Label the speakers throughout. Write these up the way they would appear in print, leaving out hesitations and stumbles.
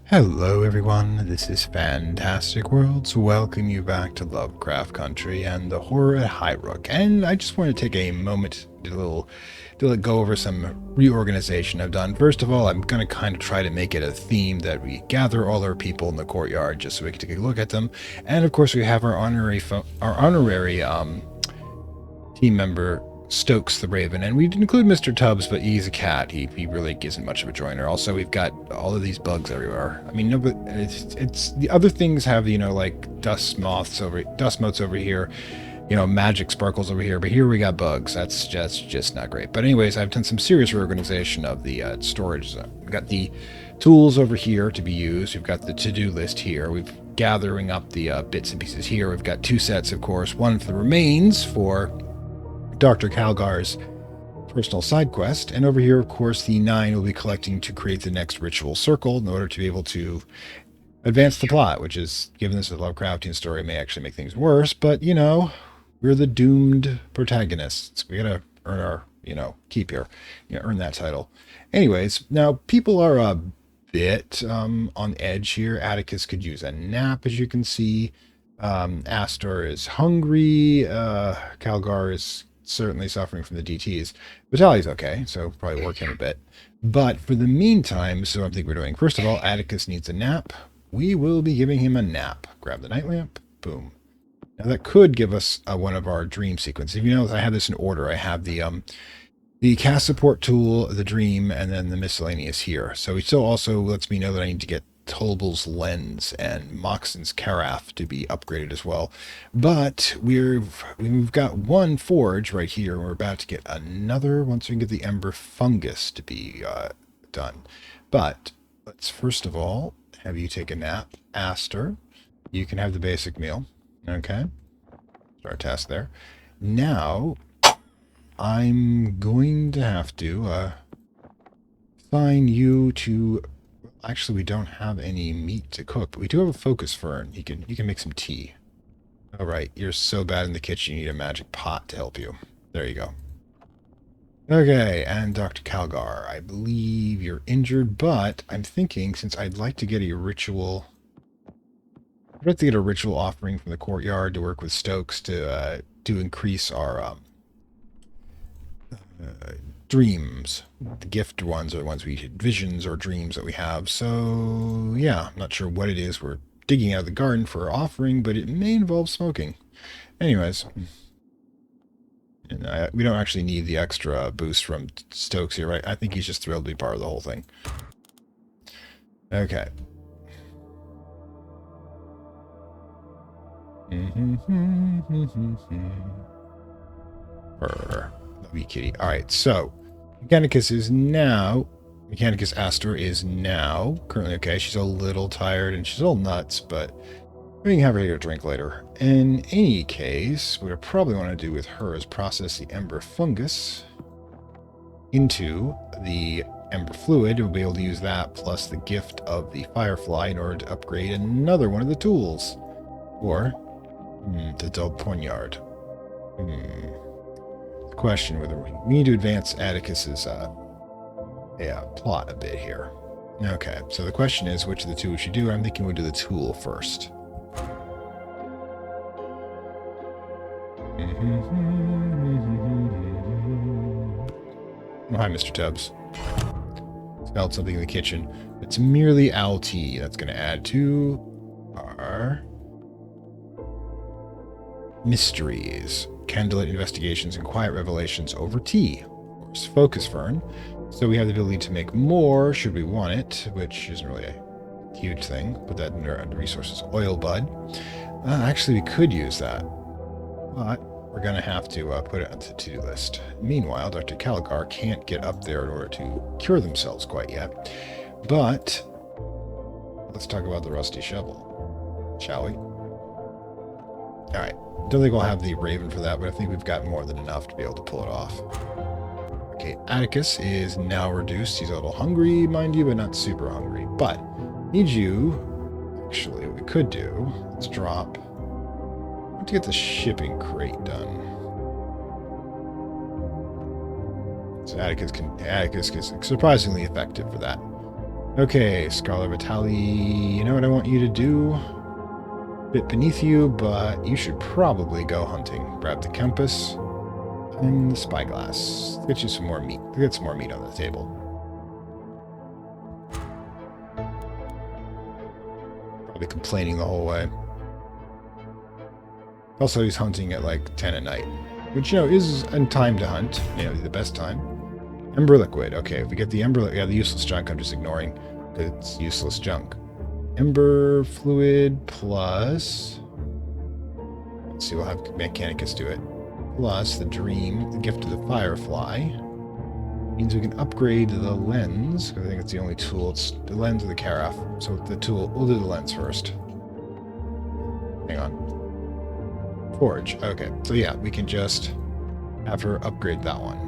Speaker 1: Hello everyone, this is Fantastic Worlds. Welcome you back to Lovecraft Country and the horror at Highrook. And I just want to take a moment to go over some reorganization I've done. First of all, I'm going to kind of try to make it a theme that we gather all our people in the courtyard just so we can take a look at them. And of course, we have our honorary team member Stokes the Raven, and we include Mr. Tubbs, but he's a cat. He really isn't much of a joiner. Also, we've got all of these bugs everywhere. I mean, no, but it's the other things have like dust motes over here, magic sparkles over here, but here we got bugs. That's just not great. But anyways, I've done some serious reorganization of the storage zone. We've got the tools over here to be used. We've got the to-do list here. We've gathering up the bits and pieces here. We've got two sets, of course. One for the remains for Dr. Calgar's personal side quest, and over here, of course, the 9 will be collecting to create the next ritual circle in order to be able to advance the plot, which is, given this is a Lovecraftian story, may actually make things worse, but, we're the doomed protagonists. We gotta earn our, keep here, earn that title. Anyways, now, people are a bit on edge here. Atticus could use a nap, as you can see. Astor is hungry. Calgar is certainly suffering from the DTs. Vitali's okay, so probably work him a bit. But for the meantime, so I think we're doing, first of all, Atticus needs a nap. We will be giving him a nap. Grab the night lamp. Boom. Now that could give us one of our dream sequences. If you notice, I have this in order. I have the cast support tool, the dream, and then the miscellaneous here. So it still also lets me know that I need to get Tolbel's lens and Moxon's carafe to be upgraded as well. But we've got one forge right here, and we're about to get another once we can get the ember fungus to be done. But let's first of all have you take a nap. Astor, you can have the basic meal. Okay. Start task there. Now, I'm going to have to assign you to... Actually, we don't have any meat to cook, but we do have a focus fern. You can make some tea. All right, you're so bad in the kitchen, you need a magic pot to help you. There you go. Okay, and Dr. Calgar, I believe you're injured, but I'm thinking since I'd like to get a ritual... I'd like to get a ritual offering from the courtyard to work with Stokes to increase our dreams. The gift ones are the ones we hit, visions or dreams that we have. So yeah, I'm not sure what it is we're digging out of the garden for our offering, but it may involve smoking. Anyways, and we don't actually need the extra boost from Stokes here, right? I think he's just thrilled to be part of the whole thing. Okay. Love you, kitty. All right, so Mechanicus Astor is now currently okay. She's a little tired and she's a little nuts, but we can have her get a drink later. In any case, what I probably want to do with her is process the ember fungus into the ember fluid. We'll be able to use that plus the gift of the firefly in order to upgrade another one of the tools. Or the dull poignard. The question whether we need to advance Atticus's plot a bit here. Okay, so the question is which of the two we should do. I'm thinking we'll do the tool first. Oh, hi, Mr. Tubbs. Smelled something in the kitchen. It's merely owl tea. That's going to add to our mysteries. Candlelit investigations and quiet revelations over tea. Of course, focus fern. So we have the ability to make more should we want it, which isn't really a huge thing. Put that under resources. Oil bud. Actually, we could use that. But we're going to have to put it on the to-do list. Meanwhile, Dr. Calgar can't get up there in order to cure themselves quite yet. But let's talk about the rusty shovel, shall we? All right. Don't think we'll have the Raven for that, but I think we've got more than enough to be able to pull it off. Okay, Atticus is now reduced. He's a little hungry, mind you, but not super hungry. But need you... Actually, what we could do... Let's drop... I want to get the shipping crate done. So Atticus is surprisingly effective for that. Okay, Scholar Vitali, you know what I want you to do? Bit beneath you, but you should probably go hunting. Grab the compass and the spyglass. Get you some more meat. Get some more meat on the table. Probably complaining the whole way. Also, he's hunting at like 10 at night, which, is in time to hunt. The best time. Ember liquid. Okay, if we get the ember, yeah, the useless junk, I'm just ignoring. It's useless junk. Ember fluid plus. Let's see, we'll have Mechanicus do it. Plus the dream, the gift of the firefly. Means we can upgrade the lens, because I think it's the only tool. It's the lens of the carafe. So the tool, we'll do the lens first. Hang on. Forge. Okay, so yeah, we can just have her upgrade that one.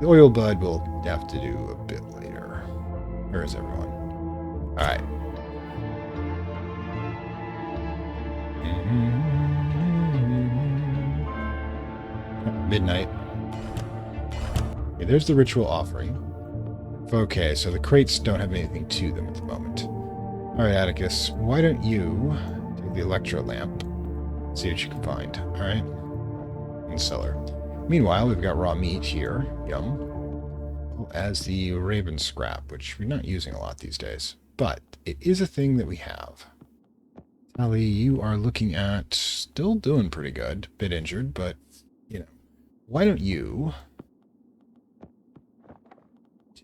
Speaker 1: The oil bud we'll have to do a bit later. Where is everyone? Alright. Midnight. Okay, there's the ritual offering. Okay, so the crates don't have anything to them at the moment. Alright, Atticus, why don't you take the electro lamp? See what you can find. Alright? In the cellar. Meanwhile, we've got raw meat here. Yum. As the raven scrap, which we're not using a lot these days. But it is a thing that we have. Ali, you are looking at still doing pretty good. Bit injured, but, why don't you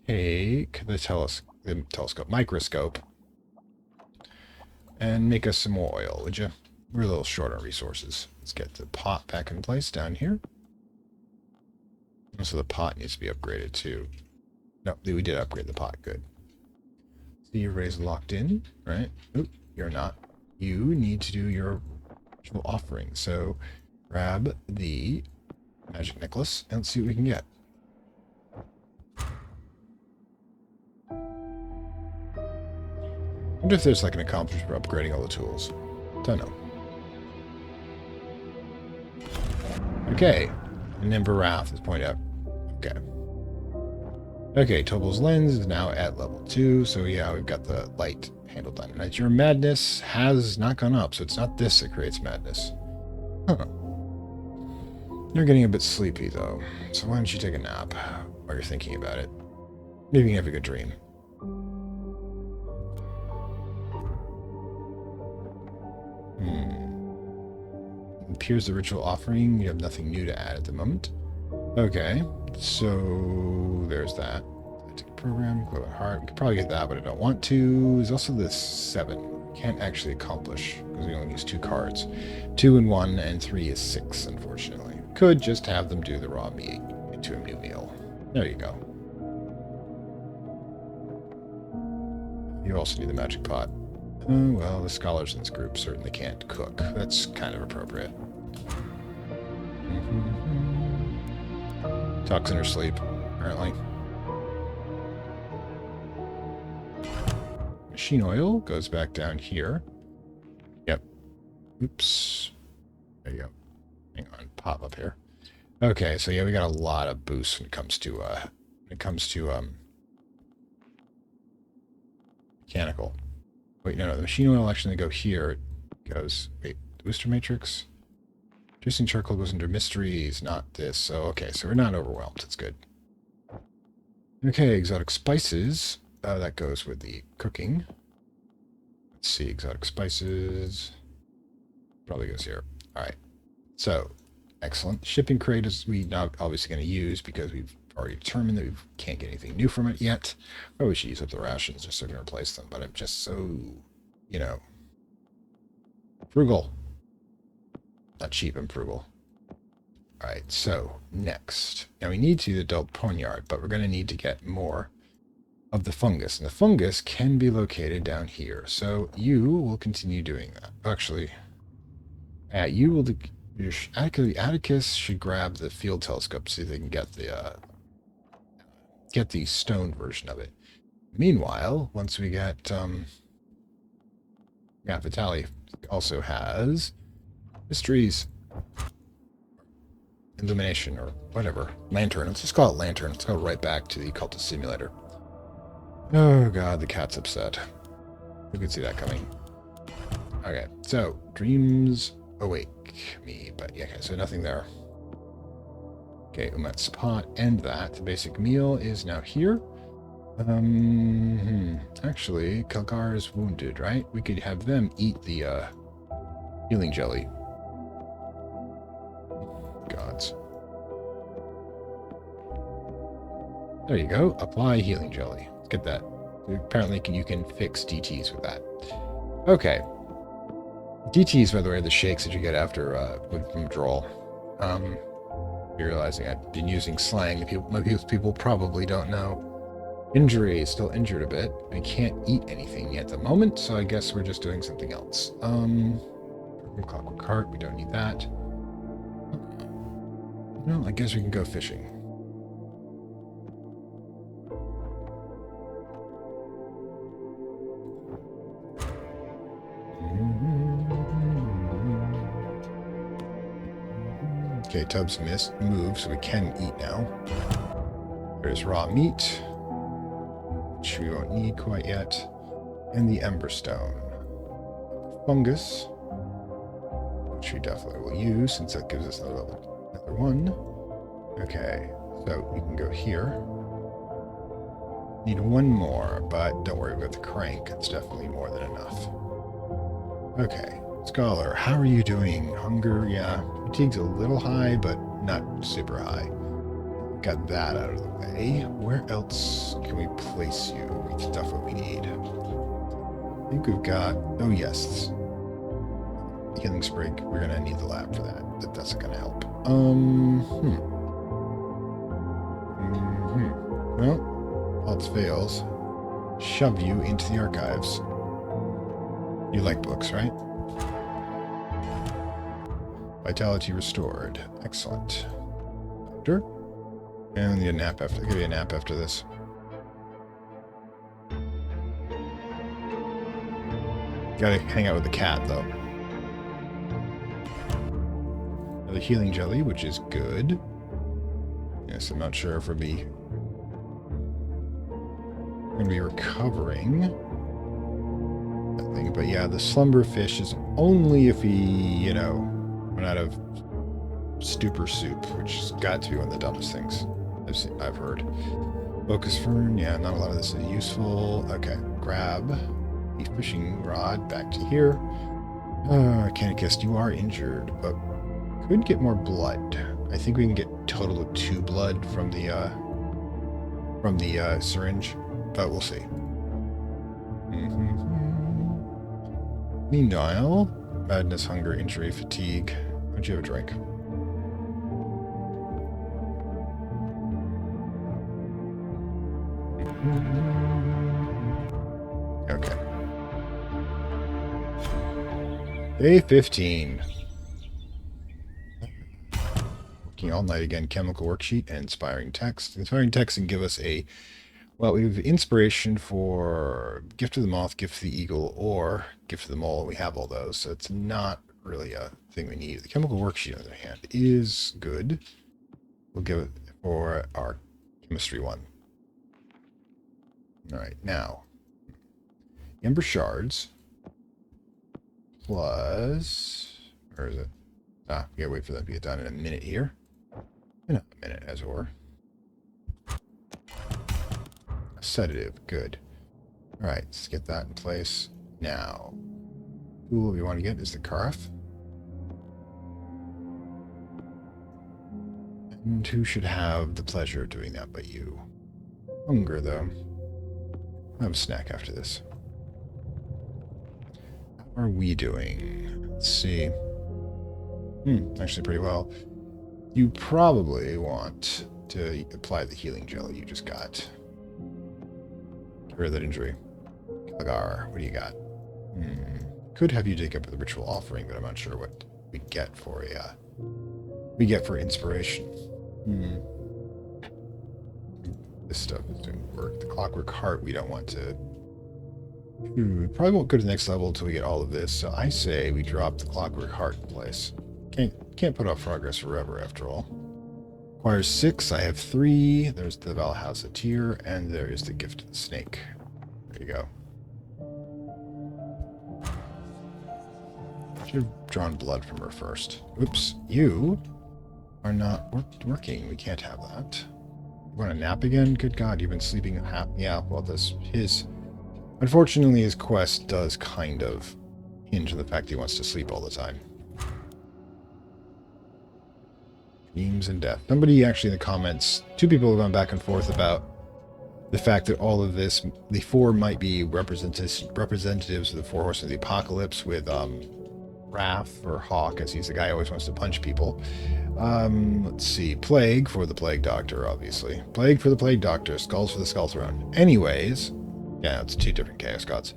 Speaker 1: take the telescope, microscope, and make us some more oil, would you? We're a little short on resources. Let's get the pot back in place down here. Also, the pot needs to be upgraded too. No, we did upgrade the pot. Good. See, everybody's locked in, right? Oop, you're not. You need to do your ritual offering. So, grab the magic necklace and let's see what we can get. I wonder if there's like an accomplishment for upgrading all the tools. Don't know. Okay. And Ember Wrath is pointed out. Okay. Okay, Tobal's lens is now at level 2, so yeah, we've got the light handle done. Right? Your madness has not gone up, so it's not this that creates madness. Huh. You're getting a bit sleepy, though, so why don't you take a nap while you're thinking about it? Maybe you can have a good dream. Appears the ritual offering. You have nothing new to add at the moment. Okay, so there's that. Program, glow at heart. We could probably get that, but I don't want to. There's also this 7. Can't actually accomplish because we only use 2 cards. 2 and 1, and 3 is 6, unfortunately. Could just have them do the raw meat into a new meal. There you go. You also need the magic pot. Well, the scholars in this group certainly can't cook. That's kind of appropriate. Tucks in her sleep, apparently. Machine oil goes back down here. Yep. Oops. There you go. Hang on, pop up here. Okay, so yeah, we got a lot of boosts when it comes to mechanical. Wait, no, the machine oil actually go here. It goes, wait, the booster matrix? Juicing charcoal goes under mysteries, not this. So, okay, so we're not overwhelmed. It's good. Okay, exotic spices. That goes with the cooking. Let's see, exotic spices. Probably goes here. All right. So, excellent. Shipping crate is we not obviously going to use because we've already determined that we can't get anything new from it yet. Probably should use up the rations just so we can replace them, but I'm just so, frugal. Not cheap, I'm frugal. Alright, so next. Now we need to the adult poniard, but we're going to need to get more of the fungus. And the fungus can be located down here. So you will continue doing that. Actually, you will... Atticus should grab the field telescope so they can get the stone version of it. Meanwhile, once we get Vitali also has mysteries, illumination, or whatever, lantern. Let's just call it lantern. Let's go right back to the cultist simulator. Oh god, the cat's upset. Who could see that coming? Okay, so dreams awake me, but yeah, okay, so nothing there. Okay, Umat spot, end that. The basic meal is now here. Actually, Kalgar is wounded, right? We could have them eat the healing jelly. Gods. There you go. Apply healing jelly. Let's get that. Apparently you can fix DTs with that. Okay. DTs, by the way, are the shakes that you get after withdrawal. Realizing I've been using slang. People probably don't know. Injury, still injured a bit. I can't eat anything at the moment, so I guess we're just doing something else. Clockwork Heart, we don't need that. Well, I guess we can go fishing. Okay, Tubbs moved, so we can eat now. There's raw meat, which we won't need quite yet, and the Emberstone. Fungus, which we definitely will use, since that gives us another one. Okay, so we can go here. Need one more, but don't worry about the crank. It's definitely more than enough. Okay, Scholar, how are you doing? Hunger, yeah. Fatigue's a little high, but not super high. Got that out of the way. Where else can we place you with stuff that we need? I think we've got... Oh, yes. Healing Sprig. We're going to need the lab for that. That's going to help. Well, all else fails. Shove you into the archives. You like books, right? Vitality restored. Excellent. Doctor? And need a nap after. Give you a nap after this. Gotta hang out with the cat, though. Another healing jelly, which is good. Yes, I'm not sure if we'll be... We're gonna be recovering. That thing, but yeah, the slumber fish is only if we, you know, run out of stupor soup, which has got to be one of the dumbest things I've heard. Focus fern, yeah, not a lot of this is useful. Okay, grab a fishing rod back to here. I can't guess you are injured, but could get more blood. I think we can get a total of 2 blood from the syringe, but we'll see. Meanwhile, madness, hunger, injury, fatigue. Why don't you have a drink? Okay. Day 15. Working all night again. Chemical worksheet and inspiring text. Inspiring text can give us a... Well, we have inspiration for Gift of the Moth, Gift of the Eagle, or Gift of the Mole. We have all those, so it's not really a thing we need. The chemical worksheet, on the other hand, is good. We'll give it for our chemistry one. All right, now, Ember Shards plus, where is it? Ah, we gotta wait for them to get done in a minute here. In a minute, as it were. A sedative, good. All right, let's get that in place now. Tool we want to get is the Karf. And who should have the pleasure of doing that but you? Hunger, though. I'll have a snack after this. How are we doing? Let's see. Actually pretty well. You probably want to apply the healing jelly you just got. Get rid of that injury. Kagar, what do you got? Could have you dig up the ritual offering, but I'm not sure what we get for a... we get for inspiration. This stuff is doing work. The Clockwork Heart we don't want to... We probably won't go to the next level until we get all of this, so I say we drop the Clockwork Heart in place. Can't put off progress forever, after all. Requires 6, I have 3. There's the Valhalla Tier, and there is the Gift of the Snake. you go. I should have drawn blood from her first. Oops, you are not working. We can't have that. You want to nap again? Good God, you've been sleeping half. Yeah, well, unfortunately, his quest does kind of hinge on the fact that he wants to sleep all the time. Dreams and death. Somebody actually in the comments, two people have gone back and forth about the fact that all of this, the four might be representatives of the four horsemen of the apocalypse, with Wrath, or Hawk, as he's the guy who always wants to punch people. Let's see. Plague for the Plague Doctor, obviously. Plague for the Plague Doctor. Skulls for the Skull Throne. Anyways, yeah, it's two different Chaos Gods.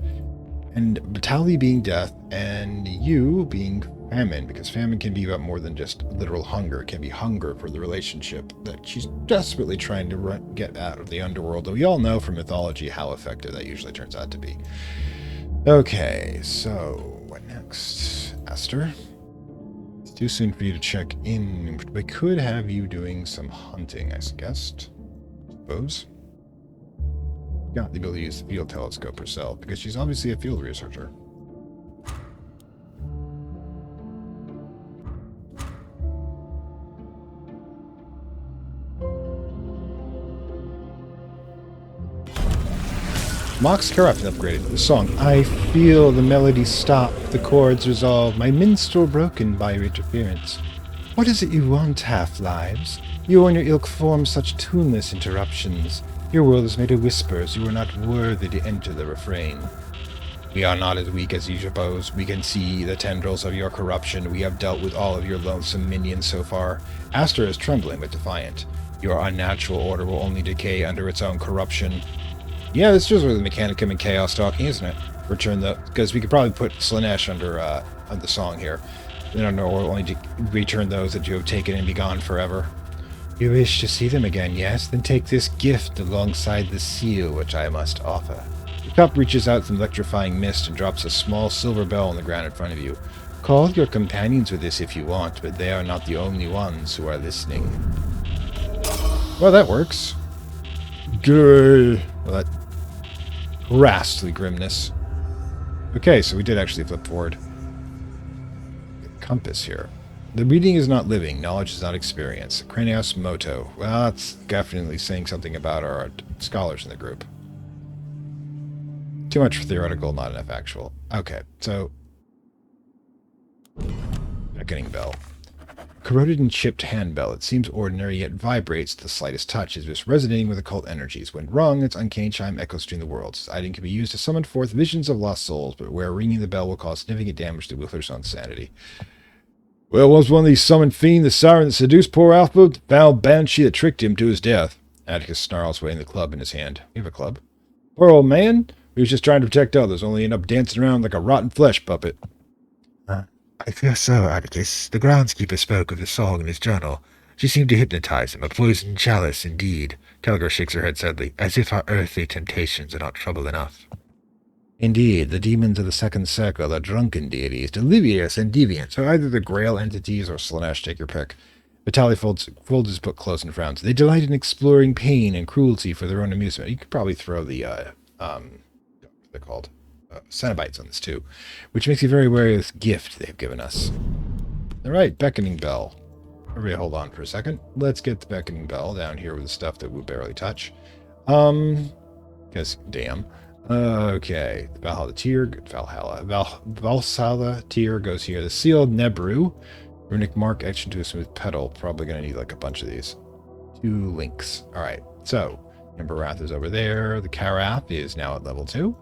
Speaker 1: And Vitali being death, and you being famine, because famine can be about more than just literal hunger. It can be hunger for the relationship that she's desperately trying to get out of the underworld. And we all know from mythology how effective that usually turns out to be. Okay, so what next? Astor? It's too soon for you to check in. We could have you doing some hunting, I guessed. Suppose. Got the ability to use the field telescope herself, because she's obviously a field researcher. Mox Carafin upgraded the song. I feel the melody stop, the chords resolve, my minstrel broken by your interference. What is it you want, half-lives? You and your ilk form such tuneless interruptions. Your world is made of whispers. You are not worthy to enter the refrain. We are not as weak as you suppose. We can see the tendrils of your corruption. We have dealt with all of your loathsome minions so far. Astor is trembling but defiant. Your unnatural order will only decay under its own corruption. Yeah, this is really the Mechanicum and Chaos talking, isn't it? Return the... Because we could probably put Slanesh under the song here. Then we'll only return those that you have taken and be gone forever. You wish to see them again, yes? Then take this gift alongside the seal which I must offer. The cup reaches out from electrifying mist and drops a small silver bell on the ground in front of you. Call your companions with this if you want, but they are not the only ones who are listening. Well, that works. Good. Well, that... Ghastly grimness. Okay, so we did actually flip forward. Compass here. The reading is not living, knowledge is not experience. Cranios moto. Well, that's definitely saying something about our scholars in the group. Too much theoretical, not enough actual. Okay, so... Beckoning bell. Corroded and chipped handbell. It seems ordinary, yet vibrates at the slightest touch, as if it's resonating with occult energies. When rung, its uncanny chime echoes through the world. This item can be used to summon forth visions of lost souls, but where ringing the bell will cause significant damage to Withler's own sanity. Well, was one of these summoned fiends the siren that seduced poor Alpha, the foul banshee that tricked him to his death? Atticus snarls, weighing the club in his hand. You have a club? Poor old man? He was just trying to protect others, only end up dancing around like a rotten flesh puppet. I fear so, Atticus. The groundskeeper spoke of the song in his journal. She seemed to hypnotize him, a poisoned chalice indeed. Telgar shakes her head sadly, as if our earthly temptations are not trouble enough. Indeed, the demons of the second circle are drunken deities, delirious and deviant, so either the Grail entities or Slanesh, take your pick. Vitali folds his book close and frowns. They delight in exploring pain and cruelty for their own amusement. You could probably throw the, what they're called? Cenobites on this too, which makes you very wary of this gift they've given us. Alright, beckoning bell. Everybody hold on for a second. Let's get the beckoning bell down here with the stuff that we barely touch. Because, damn. Okay, the Valhalla tier goes here. The sealed Nebru. Runic mark etched into a smooth petal. Probably going to need like a bunch of these. 2 links. Alright, so, Ember Wrath is over there. The Carath is now at level 2.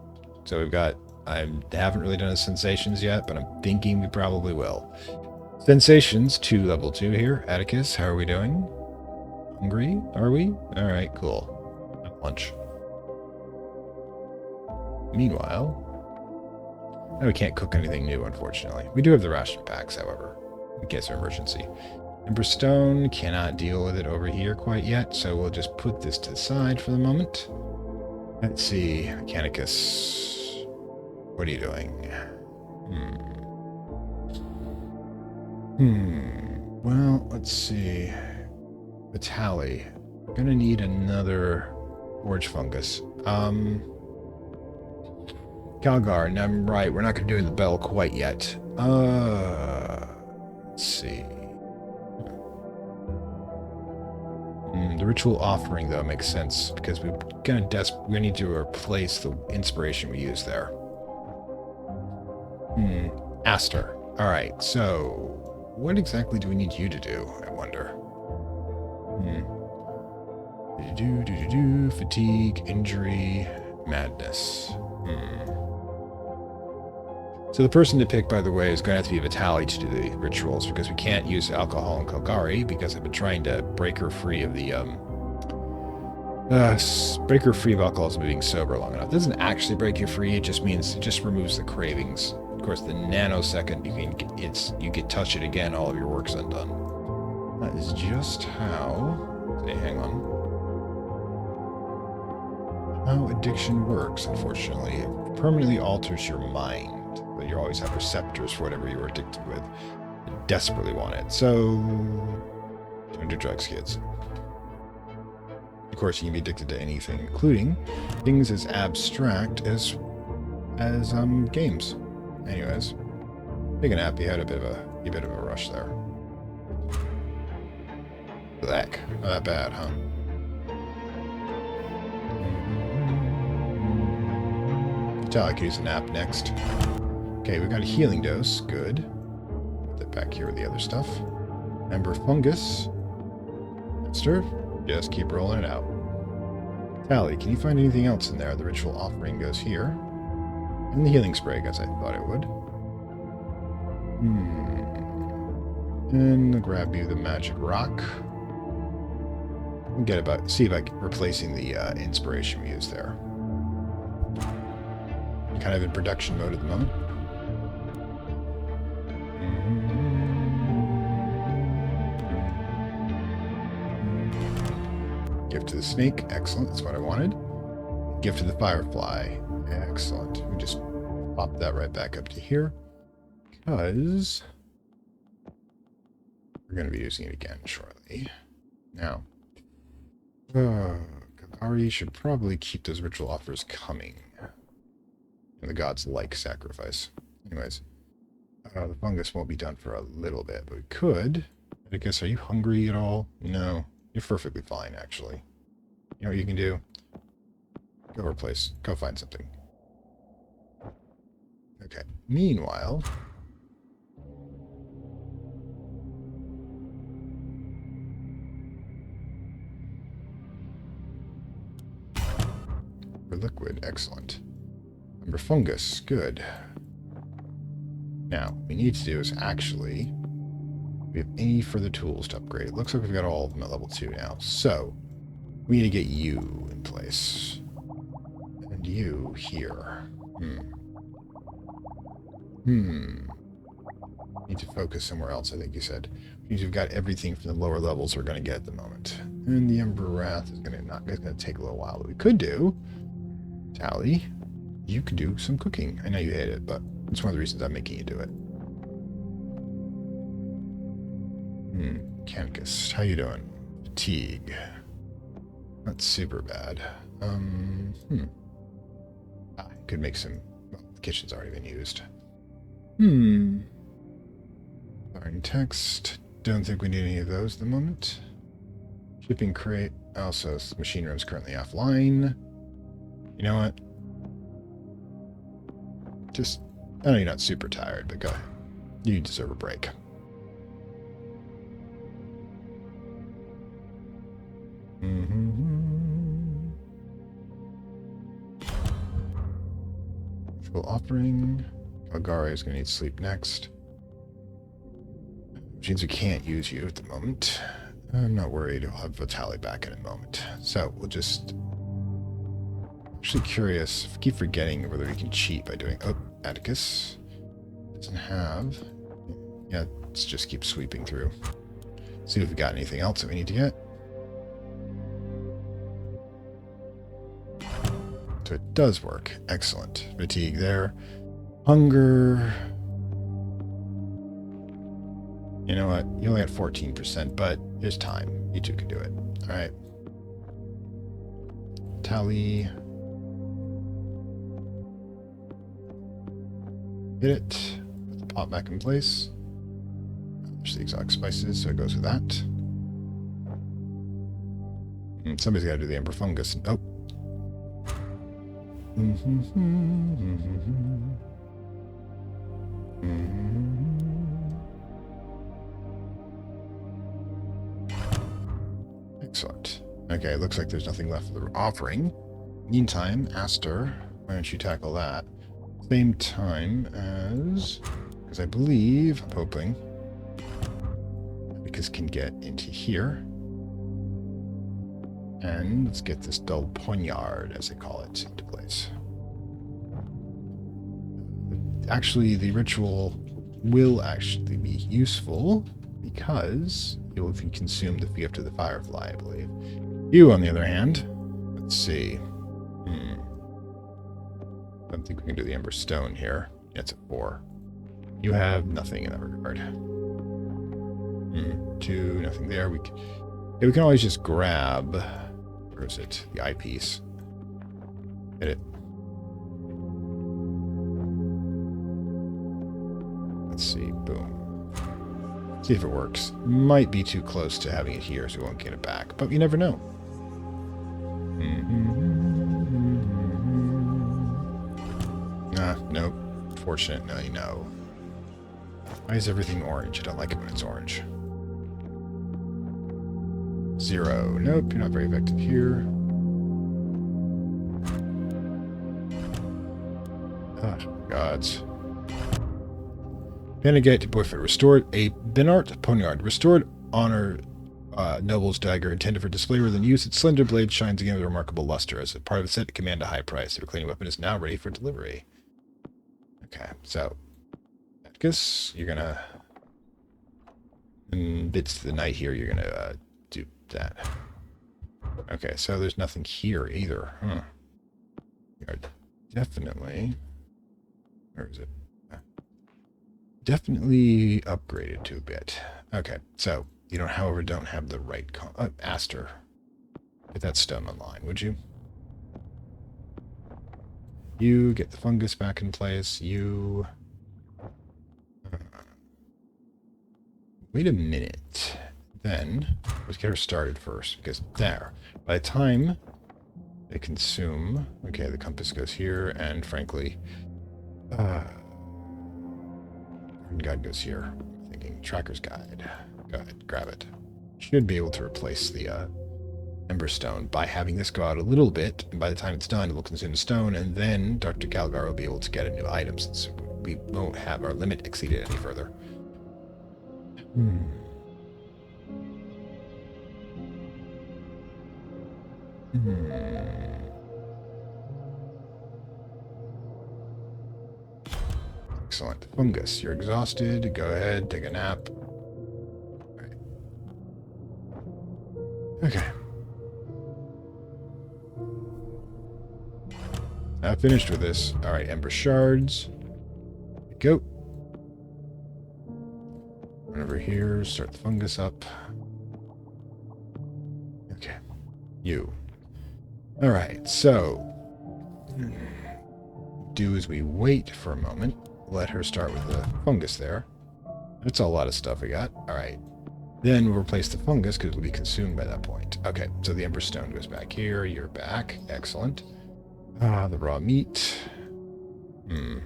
Speaker 1: So we've got, I haven't really done the sensations yet, but I'm thinking we probably will. Sensations to level 2 here. Atticus, how are we doing? Hungry? Are we? Alright, cool. Lunch. Meanwhile, we can't cook anything new, unfortunately. We do have the ration packs, however, in case of emergency. Emberstone, cannot deal with it over here quite yet, so we'll just put this to the side for the moment. Let's see, Mechanicus. What are you doing? Well, let's see. Vitali. Gonna need another forge fungus. Calgar, and I'm right, we're not going to do the bell quite yet. Let's see. The ritual offering, though, makes sense, because we're gonna need to replace the inspiration we used there. Astor. Alright, so what exactly do we need you to do, I wonder? Fatigue, injury, madness. So the person to pick, by the way, is going to have to be Vitali to do the rituals, because we can't use alcohol in Calgary, because I've been trying to break her free of the, break her free of alcoholism being sober long enough. It doesn't actually break you free, it just means it just removes the cravings. Of course, the nanosecond you get touch it again, all of your work's undone. That is just how, hang on, how addiction works, unfortunately. It permanently alters your mind. But you always have receptors for whatever you were addicted with. You desperately want it. So, don't do drugs, kids. Of course, you can be addicted to anything, including things as abstract as games. Anyways, big and happy had a bit of a rush there. Black, not that bad, huh? I could use a nap next. Okay, we got a healing dose. Good. Put that back here with the other stuff. Ember fungus. Astor. Just keep rolling it out. Tally, can you find anything else in there? The ritual offering goes here. And the healing spray, as I thought it would. And I'll grab you the magic rock. See if I can replacing the inspiration we used there. Kind of in production mode at the moment. Gift to the snake. Excellent. That's what I wanted. Gift to the firefly. Excellent. We just pop that right back up to here. Because we're going to be using it again shortly. Now, Kakari should probably keep those ritual offers coming. And the gods like sacrifice. Anyways, the fungus won't be done for a little bit, but we could. I guess, are you hungry at all? No. You're perfectly fine, actually. You know what you can do? Go find something. Okay. Meanwhile... for liquid, excellent. Number fungus, good. Now, what we need to do is actually... we have any further tools to upgrade. It looks like we've got all of them at level 2 now. So, we need to get you in place. And you here. Need to focus somewhere else, I think you said. Means we've got everything from the lower levels we're going to get at the moment. And the Ember Wrath is going to take a little while. What we could do, Tally, you could do some cooking. I know you hate it, but it's one of the reasons I'm making you do it. Canicus, how you doing? Fatigue. Not super bad. Could make some... well, the kitchen's already been used. Learn text. Don't think we need any of those at the moment. Shipping crate. Also, machine room's currently offline. You know what? Just... I know you're not super tired, but go ahead. You deserve a break. Ritual offering. Calgary is going to need sleep next. Which means we can't use you at the moment. I'm not worried. We'll have Vitali back in a moment. So we'll just... actually curious. I keep forgetting whether we can cheat by doing... oh, Atticus. Doesn't have... yeah, let's just keep sweeping through. See if we've got anything else that we need to get. So it does work. Excellent. Fatigue there. Hunger. You know what? You only got 14%, but there's time. You two can do it. All right. Tally. Hit it. Put the pot back in place. There's the exotic spices, so it goes with that. Somebody's got to do the ember fungus. Oh. Excellent. Okay, looks like there's nothing left for the offering. Meantime, Astor, why don't you tackle that? Same time as... Because I believe, I'm hoping, because can get into here. And let's get this dull poignard, as they call it, into place. Actually, the ritual will actually be useful because it will be consumed the gift of the firefly, I believe. You, on the other hand, let's see. I don't think we can do the ember stone here. Yeah, it's a 4. You have nothing in that regard. 2, nothing there. We can always just grab... Where is it? The eyepiece. Hit it. Let's see. Boom. See if it works. Might be too close to having it here, so we won't get it back. But you never know. Nope. Fortunate. No, you know. Why is everything orange? I don't like it when it's orange. 0. Nope, you're not very effective here. Oh, gods. Benegate to boyfriend. Restored a Benart Poniard. Restored honor noble's dagger intended for display rather than use. Its slender blade shines again with remarkable luster. As a part of its set to command a high price. The reclaimed weapon is now ready for delivery. Okay, so I guess you're gonna in bits to the night here, you're gonna do that. Okay, so there's nothing here either. You are definitely... Where is it? Definitely upgraded to a bit. Okay, so you don't, however, don't have the right... Astor. Get that stone online, would you? You get the fungus back in place. You... Wait a minute. Then, let's get her started first, because there. By the time they consume... Okay, the compass goes here, and frankly... guide goes here. I'm thinking tracker's guide. Go ahead, grab it. Should be able to replace the Emberstone by having this go out a little bit, and by the time it's done, it will consume the stone, and then Dr. Calgar will be able to get a new item since we won't have our limit exceeded any further. Excellent. Fungus, you're exhausted. Go ahead, take a nap. Right. Okay. Now finished with this. Alright, Ember Shards. Go. Run over here, start the fungus up. Okay. You. Alright, so... do as we wait for a moment. Let her start with the fungus there. That's a lot of stuff we got. Alright. Then we'll replace the fungus because it'll be consumed by that point. Okay, so the Ember Stone goes back here. You're back. Excellent. The raw meat. You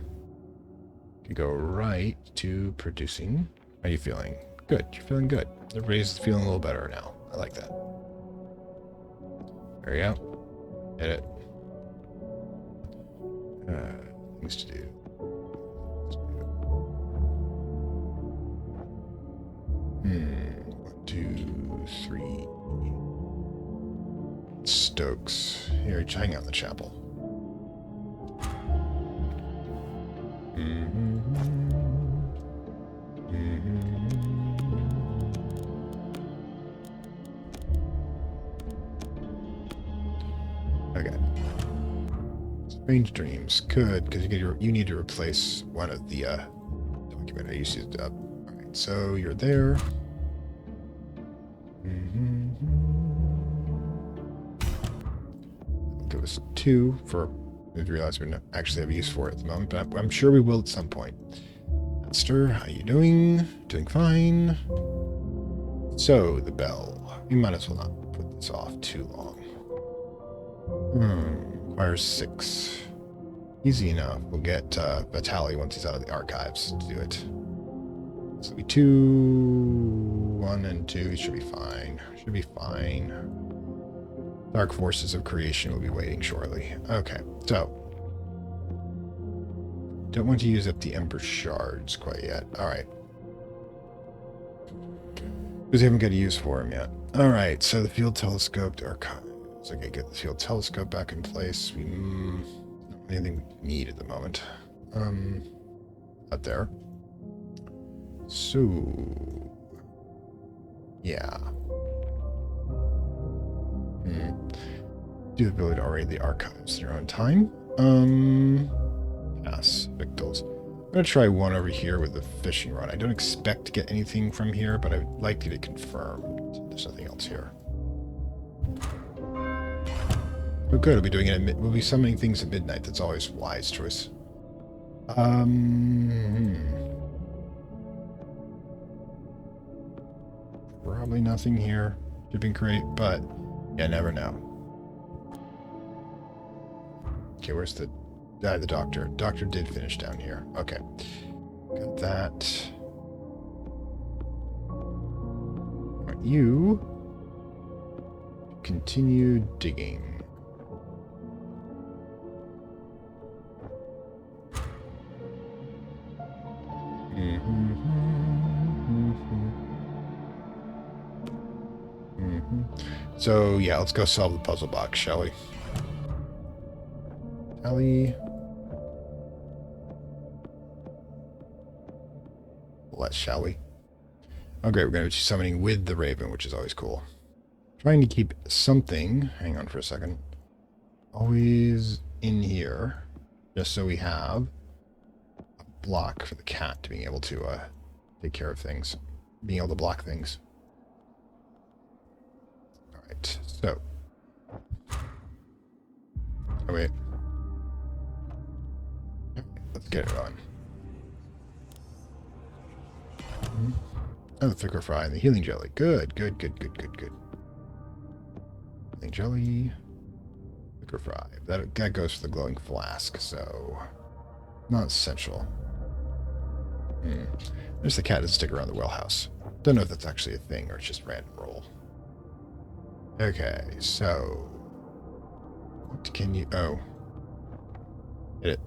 Speaker 1: go right to producing. How are you feeling? Good. You're feeling good. Everybody's feeling a little better now. I like that. There you go. Hit it. Things to do. 1, 2, 3. Stokes. Here, hang out in the chapel. Okay. Strange dreams. Could, because you need to replace one of the document I used to up. Alright, so you're there. Give us 2 for didn't realize we don't actually have use for it at the moment, but I'm sure we will at some point. Astor, how you doing? Doing fine. So, the bell. We might as well not put this off too long. Requires 6. Easy enough. We'll get Vitali once he's out of the archives to do it. So it'll be 2, 1, and 2. He should be fine. Should be fine. Dark forces of creation will be waiting shortly. Okay, so. Don't want to use up the Ember shards quite yet. Alright. Because we haven't got a use for them yet. Alright, so the field telescope, the archives. Okay, get the field telescope back in place. We not anything we need at the moment. Out there. So yeah. Do the ability to already the archives in your own time. Yes, Victuals. I'm gonna try one over here with the fishing rod. I don't expect to get anything from here, but I'd like you to confirm there's nothing else here. Oh, good. We'll be doing it. We'll be summoning things at midnight. That's always a wise choice. Probably nothing here. Shipping crate, but you never know. Okay, where's the doctor? Doctor did finish down here. Okay, got that. Want you continue digging. So, yeah, let's go solve the puzzle box, shall we? Ellie. Shall we? Oh, great, we're going to be summoning with the Raven, which is always cool. Trying to keep something, hang on for a second, always in here, just so we have a block for the cat to being able to take care of things, being able to block things. Alright, so. Oh, wait. Let's get it on. Oh, the thicker fry and the healing jelly. Good, good, good, good, good, good. Healing jelly. Thicker fry. That goes for the glowing flask, so not essential. There's the cat that stick around the well house. Don't know if that's actually a thing or it's just random roll. Okay, so what can you hit it.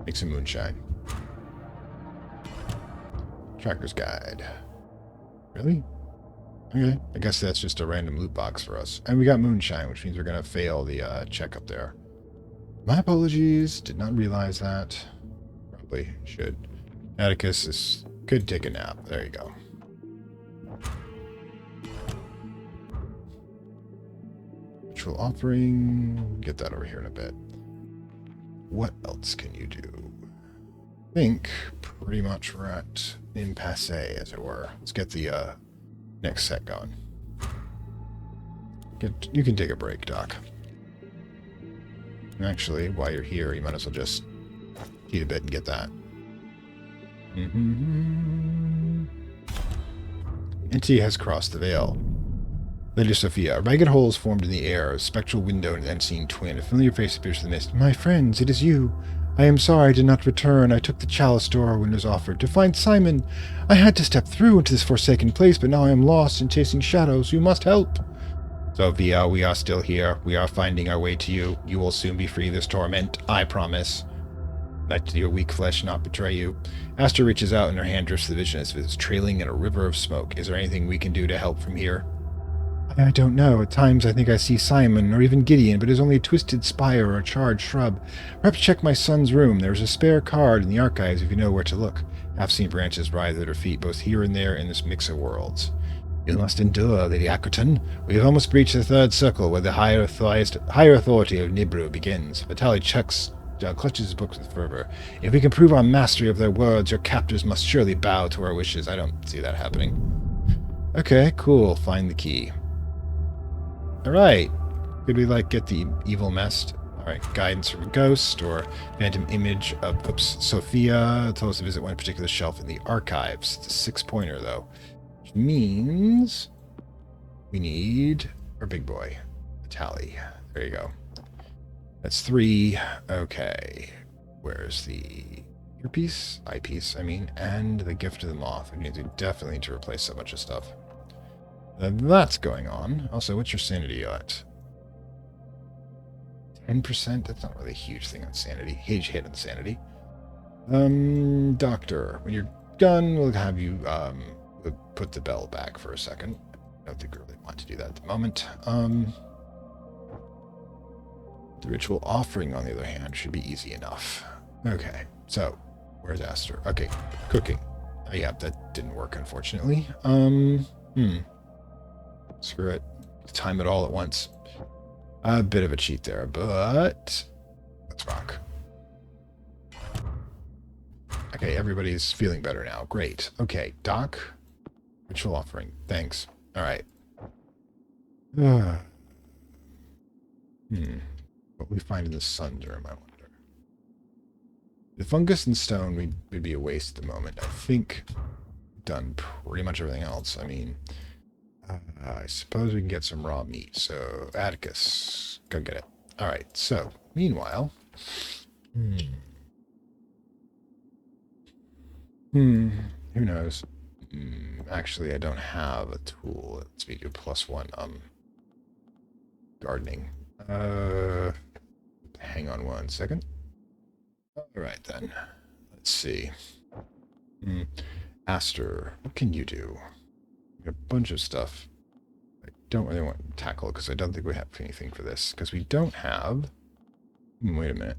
Speaker 1: Make some moonshine. Tracker's guide. Really? Okay, I guess that's just a random loot box for us. And we got moonshine, which means we're going to fail the check up there. My apologies, did not realize that. Probably should. Atticus could take a nap. There you go. Ritual offering. Get that over here in a bit. What else can you do? I think pretty much we're at impasse, as it were. Let's get the next set going. You can take a break, Doc. Actually, while you're here, you might as well just eat a bit and get that. Entity has crossed the veil. Lady Sophia, a ragged hole is formed in the air, a spectral window and an unseen twin. A familiar face appears in the mist. My friends, it is you. I am sorry I did not return. I took the chalice door when it was offered to find Simon. I had to step through into this forsaken place, but now I am lost and chasing shadows. You must help. Sophia, we are still here. We are finding our way to you. You will soon be free of this torment, I promise. Let your weak flesh not betray you. Astor reaches out and her hand drifts to the vision as if it's trailing in a river of smoke. Is there anything we can do to help from here? I don't know. At times I think I see Simon or even Gideon, but it is only a twisted spire or a charred shrub. Perhaps check my son's room. There is a spare card in the archives if you know where to look. Half-seen branches writhe at her feet, both here and there in this mix of worlds. You must endure, Lady Ackerson. We have almost reached the third circle where the higher authority of Nibru begins. Vitali clutches his books with fervor. If we can prove our mastery of their words, your captors must surely bow to our wishes. I don't see that happening. Okay, cool. Find the key. Alright. Could we, like, get the evil mest? Alright, guidance from a ghost, or phantom image of, Sophia. Tell us to visit one particular shelf in the archives. It's a 6-pointer, though. Which means we need our big boy, Vitali. There you go. That's 3. Okay. Where's the earpiece? Eyepiece, I mean. And the gift of the moth. We definitely need to replace so much of stuff. That's going on. Also, what's your sanity at? 10%? That's not really a huge thing on sanity. Huge hit on sanity. Doctor, when you're done, we'll have you we'll put the bell back for a second. I don't think we really want to do that at the moment. The ritual offering, on the other hand, should be easy enough. Okay, so where's Astor? Okay, cooking. Oh, yeah, that didn't work, unfortunately. Screw it. Time it all at once. A bit of a cheat there, but let's rock. Okay, everybody's feeling better now. Great. Okay, Doc. Ritual offering. Thanks. All right. What we find in the sun's room, I wonder. The fungus and stone would be a waste at the moment. I think we've done pretty much everything else. I mean, I suppose we can get some raw meat. So, Atticus, go get it. All right. So, meanwhile, who knows? Actually, I don't have a tool. Let's do +1 gardening. Hang on one second. All right then. Let's see. Astor, what can you do? A bunch of stuff. I don't really want to tackle because I don't think we have anything for this. Because we don't have... wait a minute.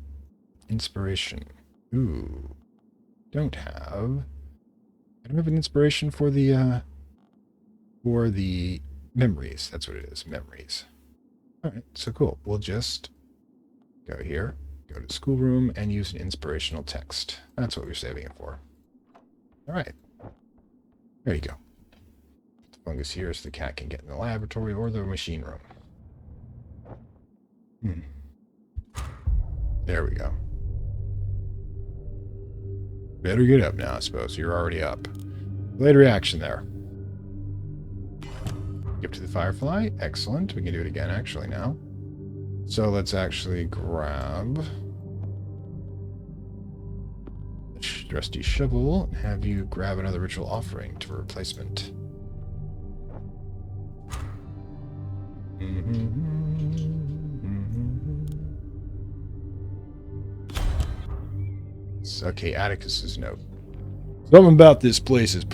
Speaker 1: Inspiration. Ooh. Don't have... I don't have an inspiration for the memories. That's what it is. Memories. Alright, so cool. We'll just go here, go to schoolroom, and use an inspirational text. That's what we're saving it for. Alright. There you go. Fungus here so the cat can get in the laboratory or the machine room. There we go. Better get up now, I suppose. You're already up. Delayed reaction there. Give to the firefly. Excellent. We can do it again, actually, now. So let's actually grab the trusty shovel and have you grab another ritual offering to a replacement. Okay, Atticus's note. Something about this place has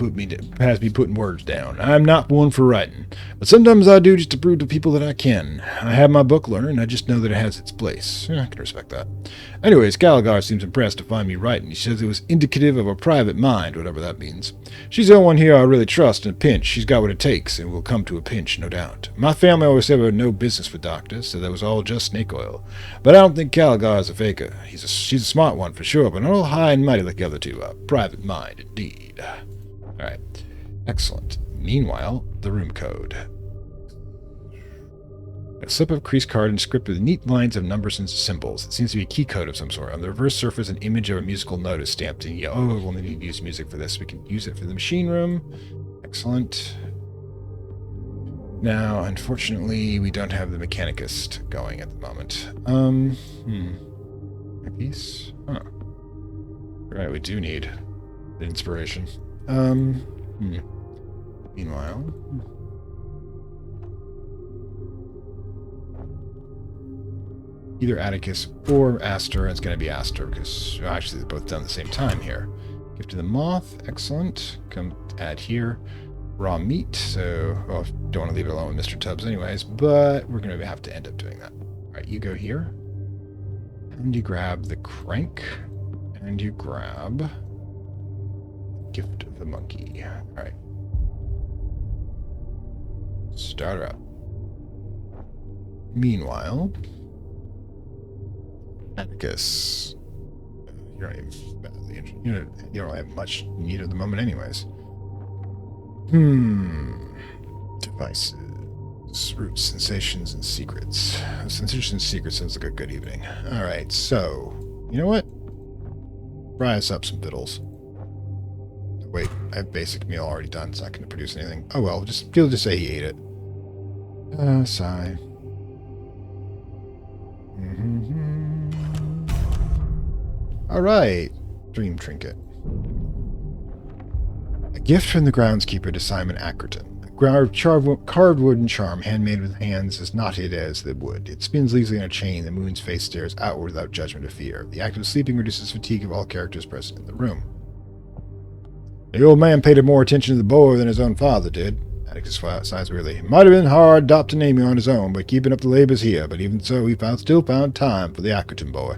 Speaker 1: me putting words down. I'm not one for writing, but sometimes I do just to prove to people that I can. I have my book learner, and I just know that it has its place. I can respect that. Anyways, Caligar seems impressed to find me writing. He says it was indicative of a private mind, whatever that means. She's the only one here I really trust in a pinch. She's got what it takes, and will come to a pinch, no doubt. My family always said we had no business with doctors, so that was all just snake oil. But I don't think Caligar is a faker. She's a smart one for sure, but not all high and mighty like the other two. A private mind, indeed. Alright. Excellent. Meanwhile, the room code. A slip of crease card inscribed with neat lines of numbers and symbols. It seems to be a key code of some sort. On the reverse surface, an image of a musical note is stamped in yellow. Oh, we'll need to use music for this. We can use it for the machine room. Excellent. Now, unfortunately, we don't have the Mechanicist going at the moment. A piece? Huh. Right, we do need the inspiration. Meanwhile... either Atticus or Astor. It's going to be Astor because actually they're both done at the same time here. Gift to the moth. Excellent. Come add here. Raw meat. So, well, don't want to leave it alone with Mr. Tubbs anyways, but we're going to have to end up doing that. All right, you go here. And you grab the crank. And you grab Gift of the monkey. All right. Start her up. Meanwhile... Atticus. You don't even you don't have much need at the moment anyways. Devices. Roots, sensations, and secrets. Sensations and secrets sounds like a good evening. Alright, so, you know what? Fry us up some fiddles. Wait, I have basic meal already done. It's not going to produce anything. Oh well, he'll just say he ate it. Sigh. Alright. Dream trinket. A gift from the groundskeeper to Simon Ackerson. Carved wooden charm, handmade with hands as knotted as the wood. It spins easily on a chain. The moon's face stares outward without judgment or fear. The act of sleeping reduces fatigue of all characters present in the room. The old man paid more attention to the boy than his own father did. Atticus sighs wearily. It might have been hard adopting Amy on his own, but keeping up the labors here. But even so, he still found time for the Ackerson boy.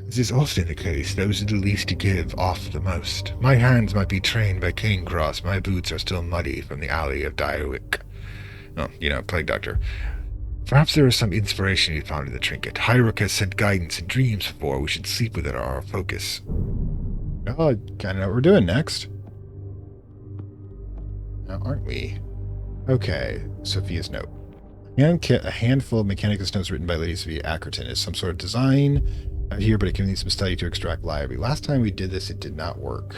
Speaker 1: This is often the case. Those are the least to give off the most. My hands might be trained by Cairncross. My boots are still muddy from the alley of Highrook. Oh, plague doctor. Perhaps there is some inspiration he found in the trinket. Highrook has sent guidance in dreams before. We should sleep with it our focus. Oh, I kind of know what we're doing next. Now, aren't we? Okay, Sophia's note. A handful of Mechanicus notes written by Lady Sophia Ackerson is some sort of design out here, but it can need some study to extract library. Last time we did this, it did not work.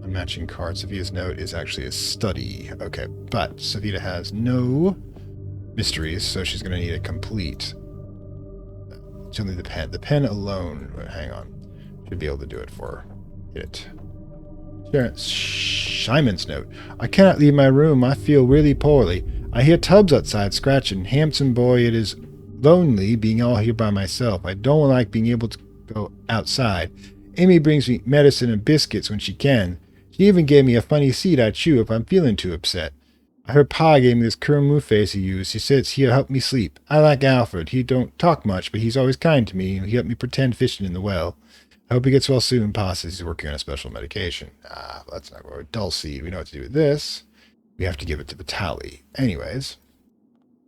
Speaker 1: Unmatching cards. Sophia's note is actually a study. Okay, but Sophia has no mysteries, so she's going to need a complete. She'll need the pen. The pen alone. Hang on. Should be able to do it for her. Get it. Simon's note. I cannot leave my room. I feel really poorly. I hear Tubbs outside scratching. Handsome boy, it is lonely being all here by myself. I don't like being able to go outside. Amy brings me medicine and biscuits when she can. She even gave me a funny seed I chew if I'm feeling too upset. I heard Pa gave me this curl face he used. He says he'll help me sleep. I like Alfred. He don't talk much, but he's always kind to me. He helped me pretend fishing in the well. I hope he gets well soon. Pa says he's working on a special medication. That's not going to Dulcie. We know what to do with this. We have to give it to Vitali. Anyways.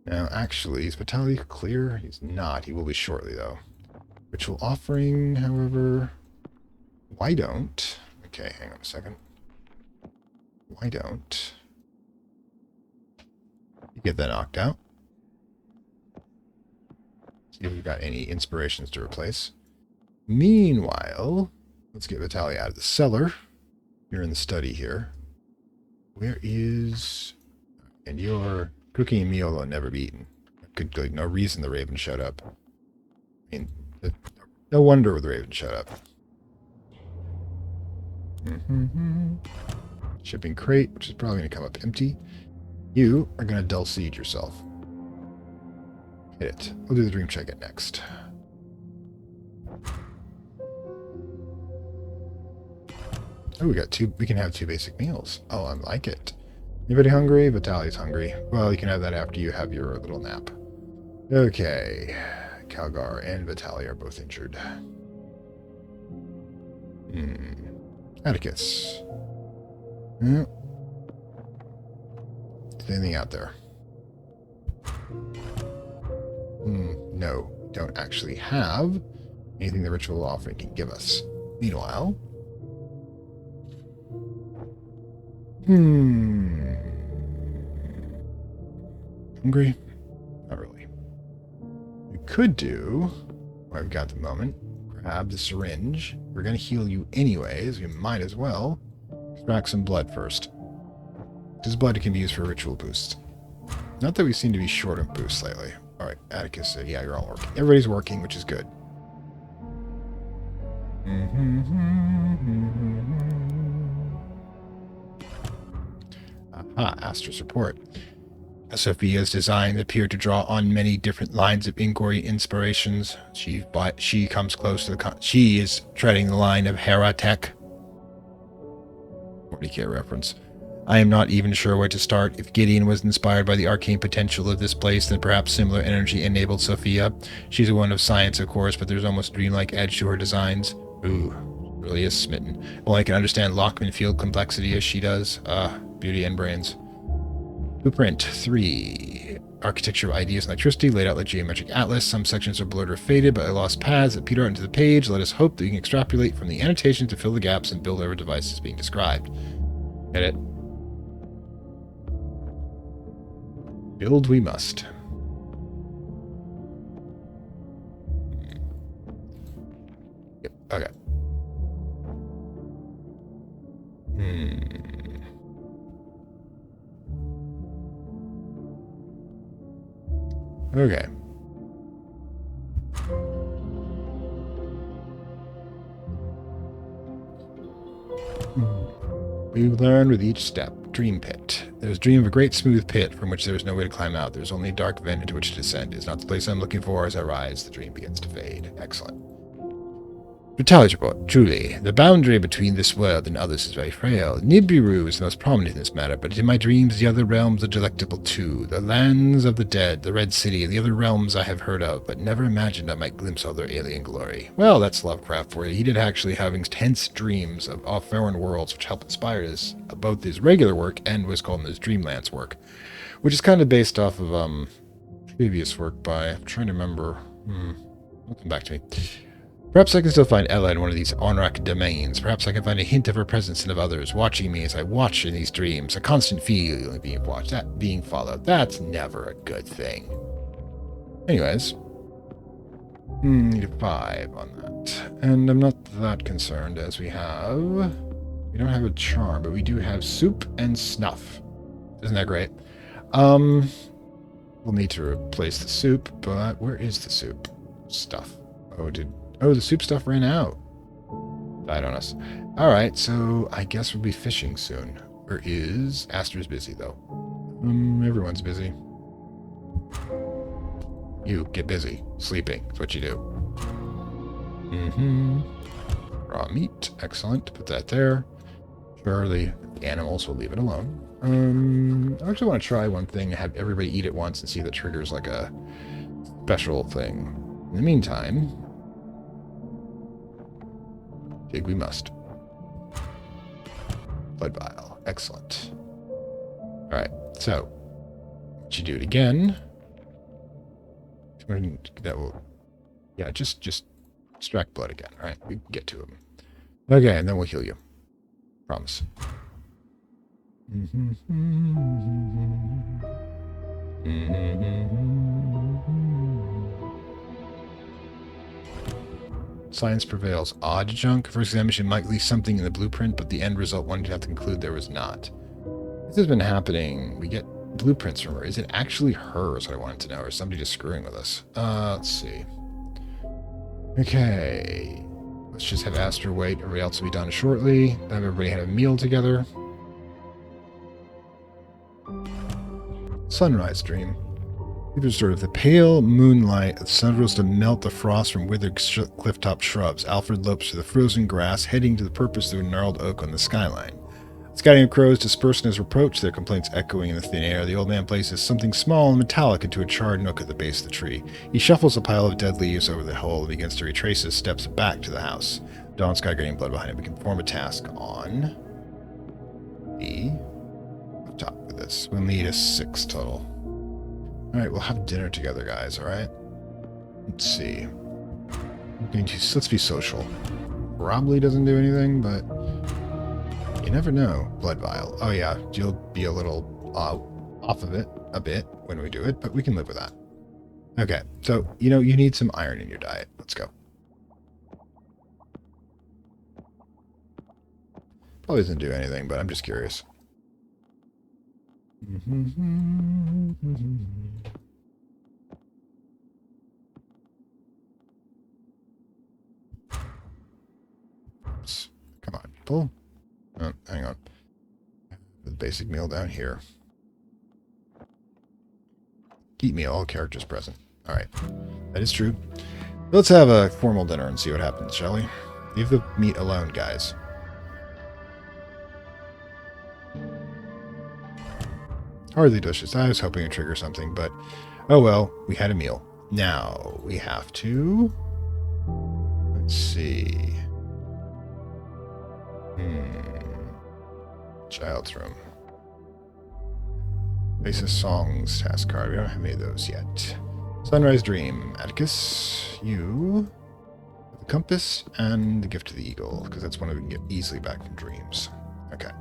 Speaker 1: Now, actually, is Vitali clear? He's not. He will be shortly, though. Ritual offering, however. Why don't... Okay, hang on a second. Why don't... You get that knocked out. See if we've got any inspirations to replace. Meanwhile, let's get Vitali out of the cellar. You're in the study here. Where is... And your cooking and meal will never be eaten. Good, no reason the raven showed up. I mean, no wonder the raven showed up. Shipping crate, which is probably going to come up empty. You are going to dull siege yourself. Hit it. We'll do the dream check it next. Oh, we can have 2 basic meals. Oh, I like it. Anybody hungry? Vitali's hungry. Well, you can have that after you have your little nap. Okay. Calgar and Vitali are both injured. Atticus. Is there anything out there? No, don't actually have anything the ritual offering can give us. Meanwhile... Hungry? Not really. We could do, what I've got at the moment, grab the syringe. We're going to heal you anyways. We might as well extract some blood first. This blood can be used for ritual boosts. Not that we seem to be short of boosts lately. Alright, Atticus, yeah, you're all working. Everybody's working, which is good. Astor's report. Sophia's designs appear to draw on many different lines of inquiry inspirations. She comes close to the... She is treading the line of Heratech. 40k reference. I am not even sure where to start. If Gideon was inspired by the arcane potential of this place, then perhaps similar energy enabled Sophia. She's a one of science, of course, but there's almost a dreamlike edge to her designs. Ooh, really is smitten. Well, I can understand Lockman field complexity as she does. Beauty and brains. Blueprint 3. Architecture of ideas and electricity, laid out like geometric atlas. Some sections are blurred or faded, but I lost paths that peter out into the page. Let us hope that you can extrapolate from the annotations to fill the gaps and build whatever device is being described. Get it? Build we must. Yep, okay. Okay. We learn with each step. Dream pit. There's a dream of a great smooth pit from which there is no way to climb out. There's only a dark vent into which to descend. It is not the place I'm looking for. As I rise, the dream begins to fade. Excellent. Vitali's report. Truly, the boundary between this world and others is very frail. Nibiru is the most prominent in this matter, but in my dreams the other realms are delectable too. The lands of the dead, the Red City, and the other realms I have heard of, but never imagined I might glimpse all their alien glory. Well, that's Lovecraft for you. He did actually have intense dreams of off-foreign worlds, which helped inspire his, both his regular work and what's called his Dreamlands work, which is kind of based off of previous work by, I'm trying to remember, it'll come back to me. Perhaps I can still find Ella in one of these Onrak domains. Perhaps I can find a hint of her presence and of others watching me as I watch in these dreams. A constant feeling of being watched, that being followed. That's never a good thing. Anyways. Need a 5 on that. And I'm not that concerned as we don't have a charm, but we do have soup and snuff. Isn't that great? We'll need to replace the soup, but where is the soup stuff? Oh, the soup stuff ran out. Died on us. Alright, so I guess we'll be fishing soon. Where is... Astor's busy, though. Everyone's busy. You, get busy. Sleeping. That's what you do. Raw meat. Excellent. Put that there. Surely the animals will leave it alone. I actually want to try one thing, have everybody eat it once and see if that triggers like a special thing. In the meantime... Dig we must. Blood vial. Excellent. Alright, so once you do it again, that will, yeah, just extract blood again. Alright, we can get to him. Okay, and then we'll heal you. Promise. Science prevails. Odd junk. First examination might leave something in the blueprint, but the end result one would have to conclude there was not. This has been happening. We get blueprints from her. Is it actually her is what I wanted to know, or is somebody just screwing with us? Let's see. Okay. Let's just have Astor wait. Everybody else will be done shortly. Have everybody had a meal together. Sunrise dream. It was sort of the pale moonlight. The sun rose to melt the frost from withered cliff-top shrubs. Alfred lopes through the frozen grass, heading to the purpose through a gnarled oak on the skyline. Scouting crows disperse in his reproach, their complaints echoing in the thin air. The old man places something small and metallic into a charred nook at the base of the tree. He shuffles a pile of dead leaves over the hole and begins to retrace his steps back to the house. Dawn sky getting blood behind him. We can perform a task on the top with this. We'll need a 6 total. Alright, we'll have dinner together, guys, alright? Let's see. Let's be social. Probably doesn't do anything, but you never know. Blood vial. Oh yeah, you'll be a little off of it a bit when we do it, but we can live with that. Okay, so, you need some iron in your diet. Let's go. Probably doesn't do anything, but I'm just curious. Oops. Come on, people. Oh, hang on. The basic meal down here. Eat meal, all characters present. Alright. That is true. Let's have a formal dinner and see what happens, shall we? Leave the meat alone, guys. Hardly delicious. I was hoping to trigger something, but oh well, we had a meal. Now we have to... Let's see. Child's room. Basis songs task card. We don't have any of those yet. Sunrise dream. Atticus, you have the compass and the gift of the eagle, because that's one we can get easily back from dreams. Okay.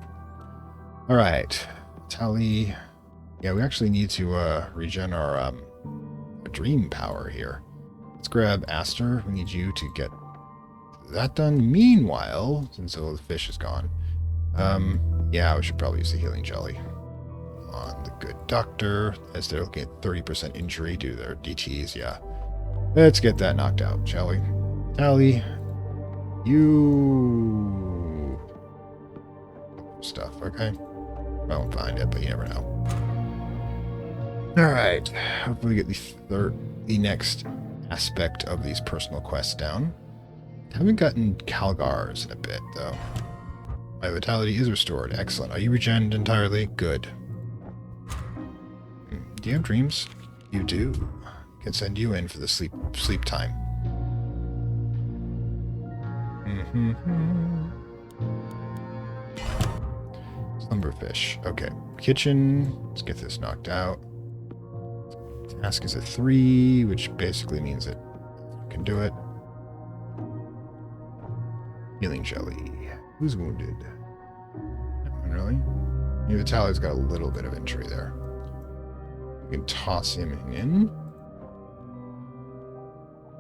Speaker 1: All right. Vitali. Yeah, we actually need to regen our dream power here. Let's grab Astor. We need you to get that done. Meanwhile, since the fish is gone, yeah, we should probably use the healing jelly on the good doctor, as they're looking at 30% injury due to their DTs. Yeah, let's get that knocked out, shall we? Vitali, you stuff. Okay, I won't find it, but you never know. All right, hopefully we get the next aspect of these personal quests down. Haven't gotten Calgars in a bit, though. My vitality is restored. Excellent. Are you regened entirely? Good. Do you have dreams? You do. Can send you in for the sleep time. Slumberfish. Okay. Kitchen. Let's get this knocked out. Task is a 3, which basically means that I can do it. Healing jelly. Who's wounded? No one really? Vitali's got a little bit of injury there. We can toss him in.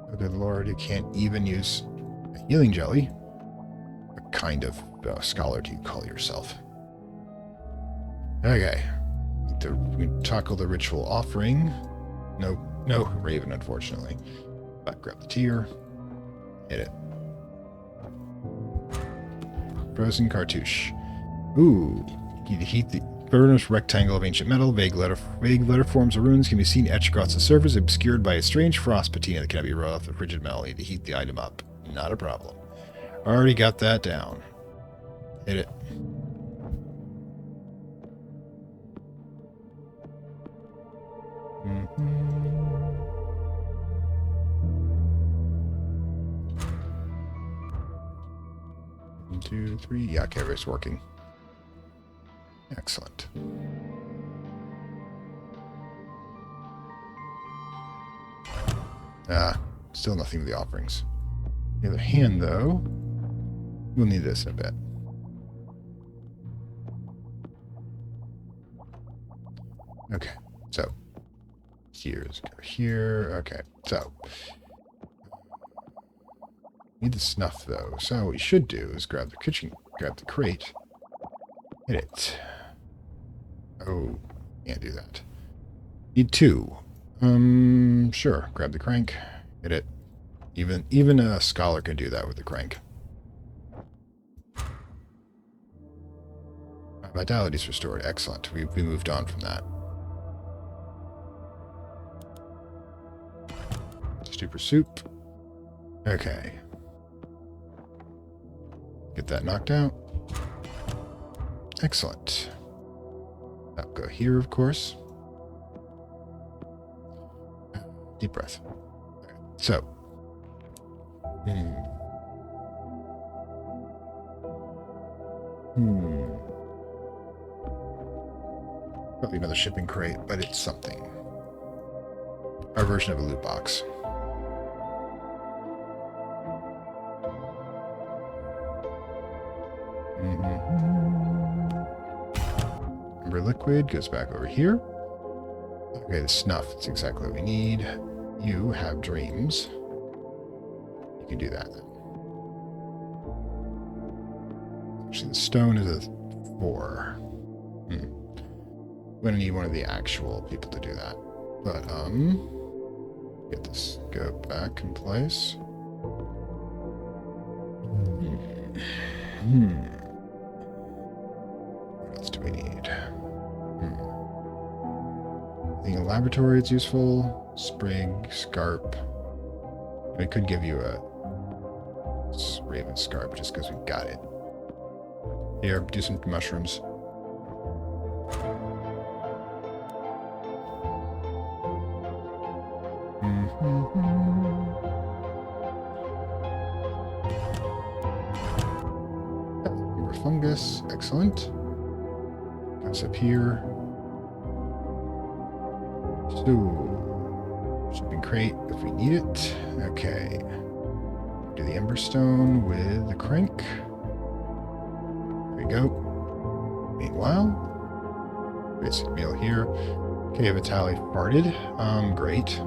Speaker 1: Oh, good lord, you can't even use a healing jelly. What kind of scholar do you call yourself? Okay. We tackle the ritual offering. No raven, unfortunately. But grab the tear. Hit it. Frozen cartouche. Ooh. You heat the burnished rectangle of ancient metal. Vague letter forms of runes can be seen etched across the surface, obscured by a strange frost patina that cannot be rolled off the frigid metal. You need to heat the item up. Not a problem. Already got that down. Hit it. One, 2, 3. Yeah, okay, it's working. Excellent. Still nothing with the offerings. On the other hand, though, we'll need this in a bit. Okay, so here's here. Okay, so need the snuff though. So what we should do is grab the crate, hit it. Oh, can't do that. Need 2. Sure. Grab the crank, hit it. Even a scholar can do that with the crank. Vitality's restored. Excellent. We moved on from that. Super soup. Okay. Get that knocked out. Excellent. I'll go here, of course. Deep breath. Okay. So. Probably another shipping crate, but it's something. Our version of a loot box. Ember liquid goes back over here. Okay, the snuff. That's exactly what we need. You have dreams. You can do that then. Actually, the stone is a 4. We're gonna need one of the actual people to do that. But get this go back in place. What else do we need? In the laboratory, it's useful. Sprig, scarp. We could give you a raven scarp just because we've got it. Here, do some mushrooms. Fungus, excellent. Goes up here. So, shipping crate if we need it. Okay. Do the Emberstone with the crank. There we go. Meanwhile, Basic meal here. Okay, Vitali farted. Great.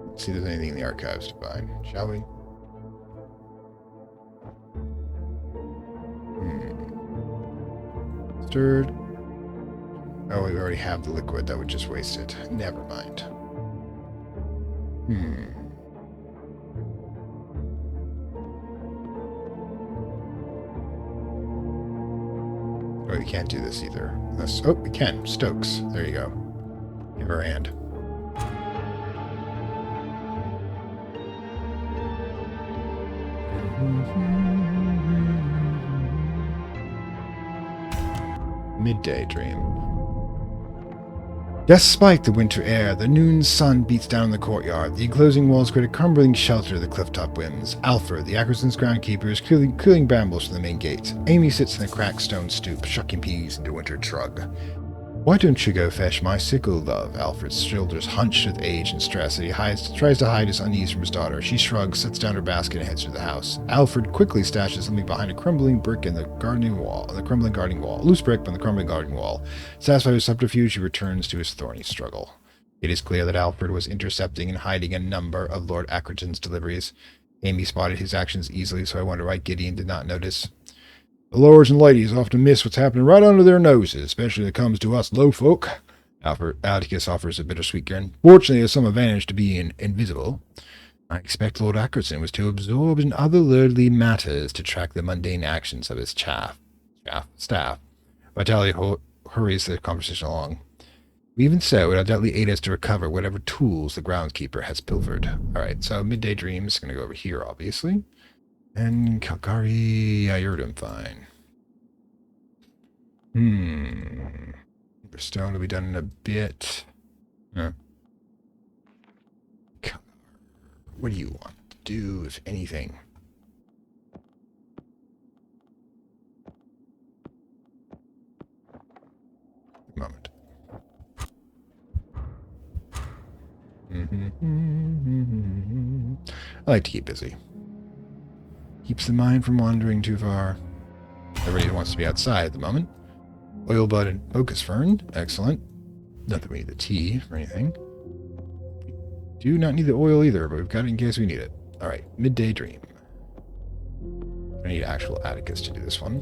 Speaker 1: Let's see if there's anything in the archives to find, shall we? Stirred. Oh, we already have the liquid. That would just waste it. Never mind. Oh, we can't do this either. Unless, oh, we can. Stokes. There you go. Give her a hand. Midday dream. Despite the winter air, the noon sun beats down the courtyard. The enclosing walls create a crumbling shelter to the clifftop winds. Alfred, the Ackerson's groundkeeper, is clearing brambles from the main gate. Amy sits in the cracked stone stoop, shucking peas into winter trug. Why don't you go fetch my sickle, love? Alfred's shoulders hunched with age and stress, and he tries to hide his unease from his daughter. She shrugs, sets down her basket, and heads to the house. Alfred quickly stashes something behind a crumbling brick in the gardening wall. Loose brick on the crumbling gardening wall. Satisfied with subterfuge, he returns to his thorny struggle. It is clear that Alfred was intercepting and hiding a number of Lord Ackerton's deliveries. Amy spotted his actions easily, so I wonder why Gideon did not notice. The lords and ladies often miss what's happening right under their noses, especially when it comes to us low folk. Atticus offers a bittersweet grin. Fortunately, there's some advantage to being invisible. I expect Lord Ackerson was too absorbed in other lordly matters to track the mundane actions of his staff. Vitali hurries the conversation along. Even so, it'll doubtless aid us to recover whatever tools the groundskeeper has pilfered. Alright, so Midday Dreams is going to go over here, obviously. And Calgary, yeah, you're doing fine. Stone will be done in a bit. What do you want to do, if anything? A moment. I like to keep busy. Keeps the mind from wandering too far. Everybody wants to be outside at the moment. Oil bud and focus fern. Excellent. Not that we need the tea or anything. We do not need the oil either, but we've got it in case we need it. Alright, Midday Dream. I need actual Atticus to do this one.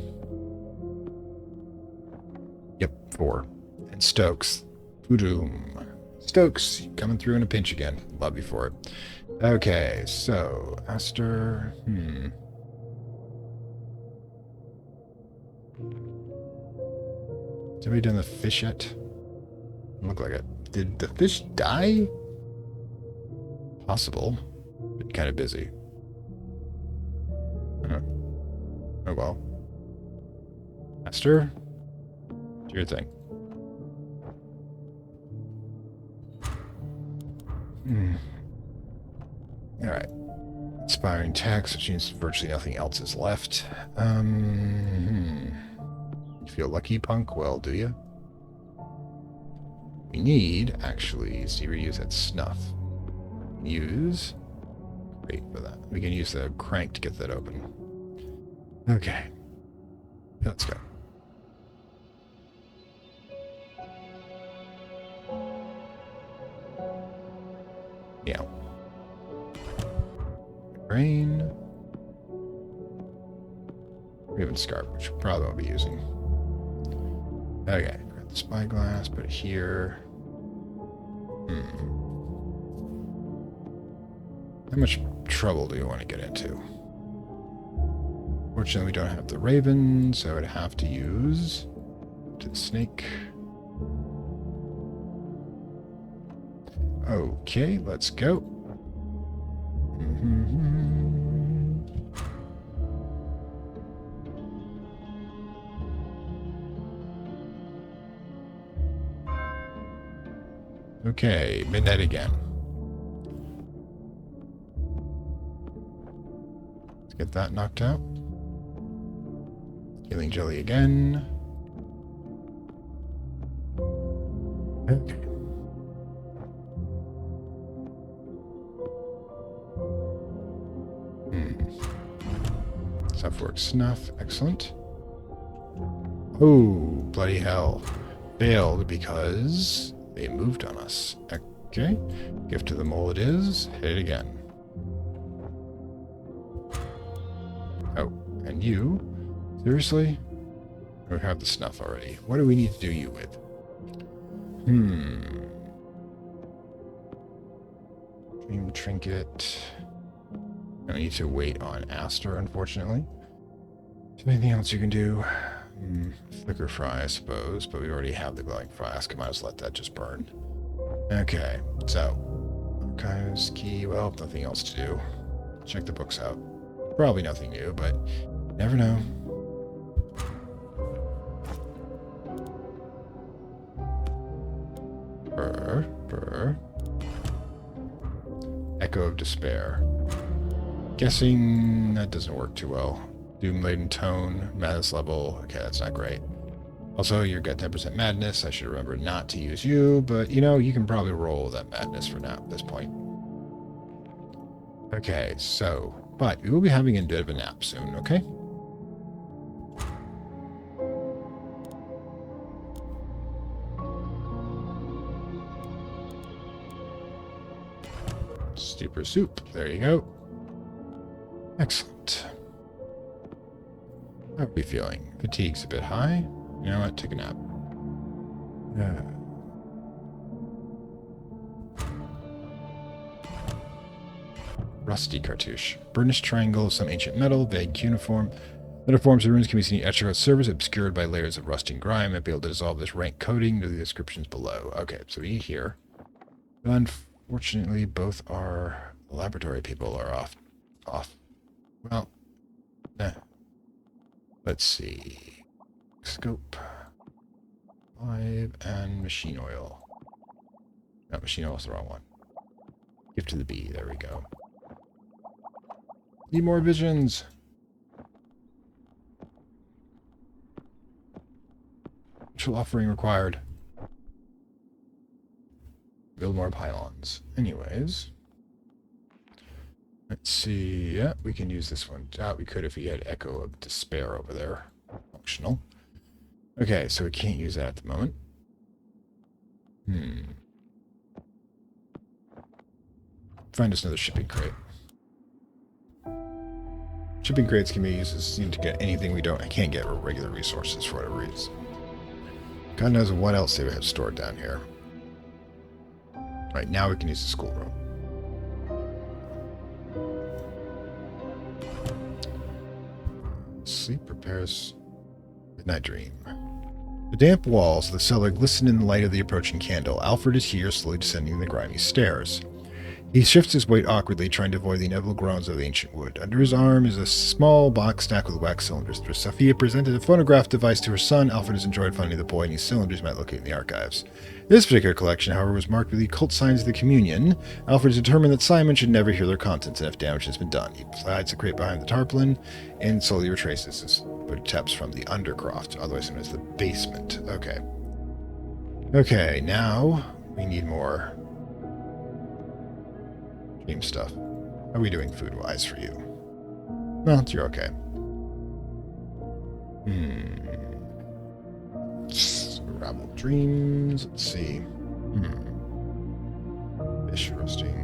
Speaker 1: Yep, 4. And Stokes. Boom. Stokes, coming through in a pinch again. Love you for it. Okay, so, Astor. Has anybody done the fish yet? Doesn't look like it. Did the fish die? Possible. Been kind of busy. Oh well. Astor? Do your thing. Alright. Inspiring text, which means virtually nothing else is left. You feel lucky, punk? Well, do you? We need, actually, see, we use that snuff. Use. Great for that. We can use the crank to get that open. Okay. Let's go. Yeah. Rain. Raven Scarf, which we probably won't be using. Okay, got the spyglass, put it here. How much trouble do you want to get into? Fortunately, we don't have the raven, so I'd have to use the snake. Okay, let's go. Okay, midnight again. Let's get that knocked out. Healing jelly again. Okay. snuff. Excellent. Oh, bloody hell. Failed because they moved on us. Okay. Gift to the mole it is. Hit it again. Oh, and you? Seriously? We have the snuff already. What do we need to do you with? Dream trinket. I need to wait on Astor, unfortunately. Is there anything else you can do? Flicker fry, I suppose, but we already have the glowing flask. I might as well let that just burn. Okay, so archives key. Well, nothing else to do. Check the books out. Probably nothing new, but you never know. Brr. Echo of Despair. Guessing that doesn't work too well. Doom-laden tone, madness level. Okay, that's not great. Also, you've got 10% madness. I should remember not to use you, but you know, you can probably roll that madness for now at this point. Okay, so, but we will be having a bit of a nap soon, okay? Steeper soup. There you go. Excellent. How are we feeling? Fatigue's a bit high. You know what? Take a nap. Rusty cartouche. Burnished triangle of some ancient metal, vague cuneiform. Other forms of runes can be seen etched across surface, obscured by layers of rust and grime. I'd be able to dissolve this rank coating to the descriptions below. Okay, so we here. Unfortunately, both our laboratory people are off. Well, let's see. Scope. 5 and machine oil. No, machine oil is the wrong one. Gift to the bee. There we go. Need more visions. Ritual offering required. Build more pylons. Anyways. Let's see. Yeah, we can use this one. We could if we had Echo of Despair over there. Functional. Okay, so we can't use that at the moment. Find us another shipping crate. Shipping crates can be used as to get anything we can't get with regular resources for whatever reason. God knows what else they would have stored down here. Right, now we can use the schoolroom. Sleep prepares midnight dream. The damp walls of the cellar glisten in the light of the approaching candle. Alfred is here, slowly descending the grimy stairs. He shifts his weight awkwardly, trying to avoid the inevitable groans of the ancient wood. Under his arm is a small box stacked with wax cylinders. Sophia presented a phonograph device to her son. Alfred has enjoyed finding the boy, and these cylinders might locate in the archives. This particular collection, however, was marked with the occult signs of the communion. Alfred is determined that Simon should never hear their contents, and if damage has been done. He slides the crate behind the tarpaulin and slowly retraces his footsteps from the undercroft, otherwise known as the basement. Okay. Okay, now we need more dream stuff. How are we doing food-wise for you? Well, you're okay. Raveled dreams. Let's see. Fish roasting.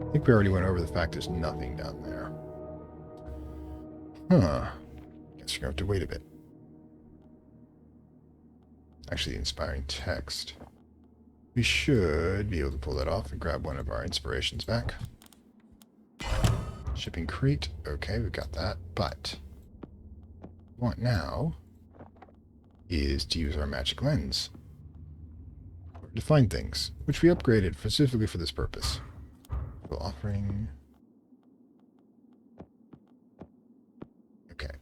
Speaker 1: I think we already went over the fact there's nothing down there. Huh. Guess you're going to have to wait a bit. Actually, the inspiring text. We should be able to pull that off and grab one of our inspirations back. Shipping crate. Okay, we've got that. But what we want now is to use our magic lens to find things, which we upgraded specifically for this purpose. So offering. Okay.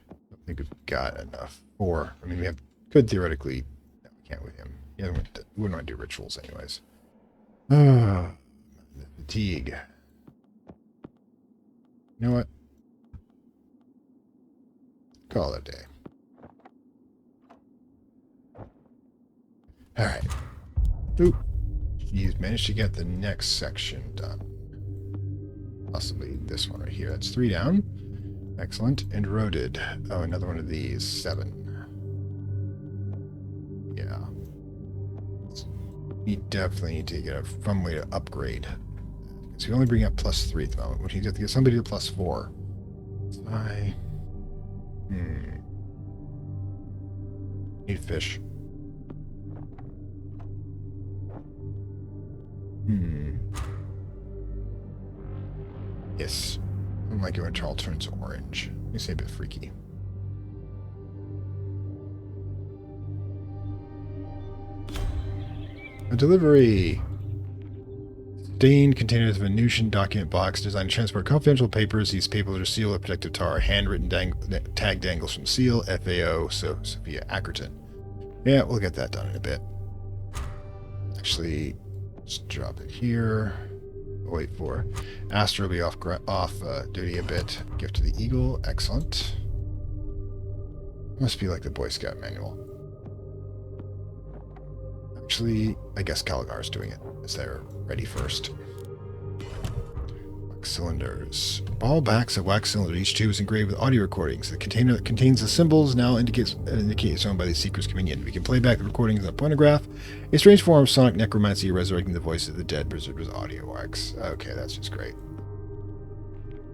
Speaker 1: I don't think we've got enough. Or, I mean, could theoretically. No, we can't with him. Yeah, we wouldn't want to do rituals anyways. The fatigue. You know what? Call it a day. Alright. Oop. You've managed to get the next section done. Possibly this one right here. That's 3 down. Excellent. And eroded. Oh, another one of these. 7. Yeah. We definitely need to get a fun way to upgrade. So we only bring up +3 at the moment. We need to get somebody to +4. So need fish. Yes. I don't like it when Charles turns orange. Makes it a bit freaky. A delivery. Stained containers of a Venusian document box designed to transport confidential papers. These papers are sealed with protective tar. Handwritten tag dangles from seal. FAO. Sophia Ackerson. Yeah, we'll get that done in a bit. Actually, let's drop it here. Wait for Astor will be off duty a bit. Gift to the Eagle. Excellent. Must be like the Boy Scout manual. Actually, I guess Caligar's doing it, as they're ready first. Wax cylinders. Ball backs of wax cylinder. Each tube is engraved with audio recordings. The container that contains the symbols now indicates it's owned by the Seeker's Communion. We can play back the recordings on a phonograph. A strange form of sonic necromancy, resurrecting the voices of the dead, preserved with audio wax. Okay, that's just great.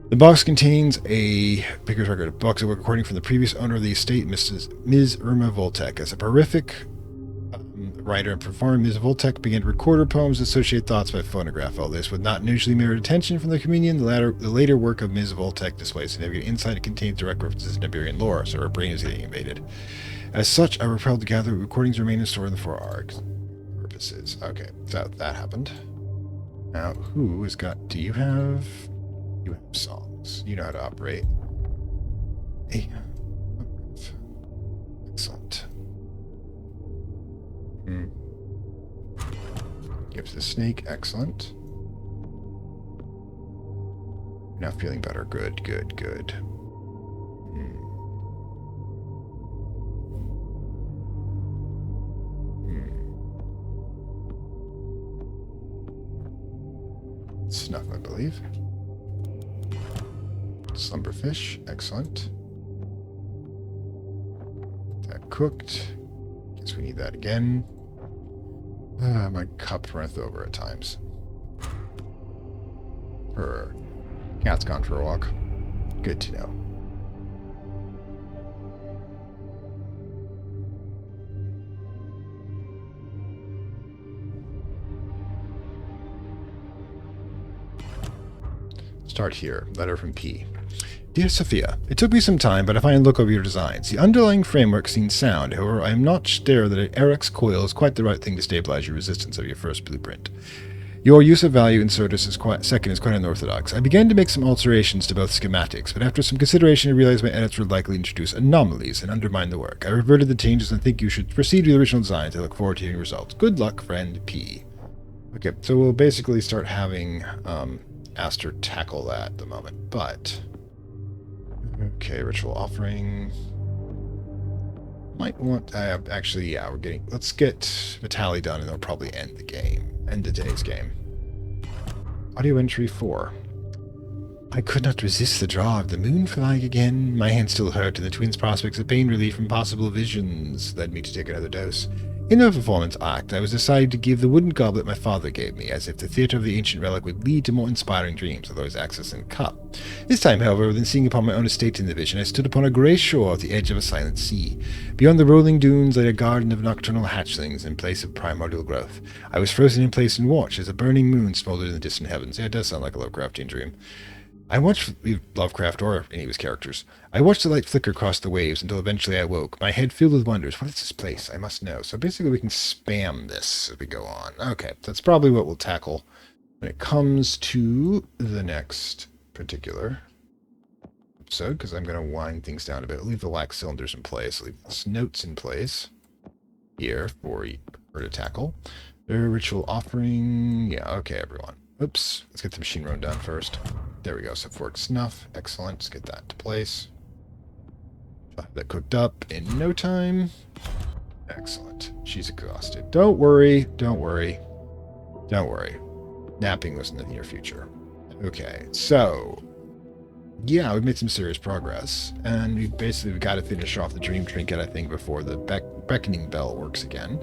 Speaker 1: The box contains a Baker's record, a box of recording from the previous owner of the estate, Ms. Irma Voltek. As a prolific writer and performer, Ms. Voltek began to record her poems, associate thoughts by phonograph. All this would not initially merit attention from the communion. The later work of Ms. Voltek displays significant insight and contains direct references to Nibirian lore, so her brain is getting invaded. As such, I repelled to gather recordings remain in store in the 4 arcs. Purposes. Okay, so that happened. Now, who has got... Do you have... You have songs. You know how to operate. Hey. Excellent. Gives the snake. Excellent. Now feeling better. Good, good, good. Snuff, I believe. Slumberfish. Excellent. That cooked. Guess we need that again. My cup runneth over at times. Her cat's gone for a walk. Good to know. Start here. Letter from P. Dear Sophia, it took me some time, but I finally look over your designs. The underlying framework seems sound. However, I am not sure that an Eric's coil is quite the right thing to stabilize your resistance of your first blueprint. Your use of value insertus is quite unorthodox. I began to make some alterations to both schematics, but after some consideration I realized my edits would likely introduce anomalies and undermine the work. I reverted the changes and think you should proceed with the original designs. I look forward to hearing results. Good luck, friend P. Okay, so we'll basically start having Astor tackle that at the moment, but... Okay, ritual offering. Might want... actually, yeah, let's get Vitali done, and they'll probably end the game. End of today's game. Audio entry 4. I could not resist the draw of the moon flying again. My hand still hurt, and the twins' prospects of pain relief from possible visions led me to take another dose. In the performance act, I was decided to give the wooden goblet my father gave me, as if the theatre of the ancient relic would lead to more inspiring dreams, although his Ackerson cup. This time, however, rather than seeing upon my own estate in the vision, I stood upon a grey shore at the edge of a silent sea. Beyond the rolling dunes lay a garden of nocturnal hatchlings in place of primordial growth. I was frozen in place and watched as a burning moon smoldered in the distant heavens. Yeah, it does sound like a Lovecraftian dream. I watched Lovecraft or any of his characters. I watched the light flicker across the waves until eventually I awoke, my head filled with wonders. What is this place? I must know. So basically we can spam this as we go on. Okay, that's probably what we'll tackle when it comes to the next particular episode, because I'm going to wind things down a bit. I'll leave the wax cylinders in place. I'll leave the notes in place here for her to tackle. Their ritual offering. Yeah, okay, everyone. Oops. Let's get the machine run done first. There we go. So fork snuff. Excellent. Let's get that to place. That cooked up in no time. Excellent. She's exhausted. Don't worry. Don't worry. Don't worry. Napping was in the near future. Okay, so yeah, we've made some serious progress, and we've got to finish off the dream trinket, I think, before the beckoning bell works again.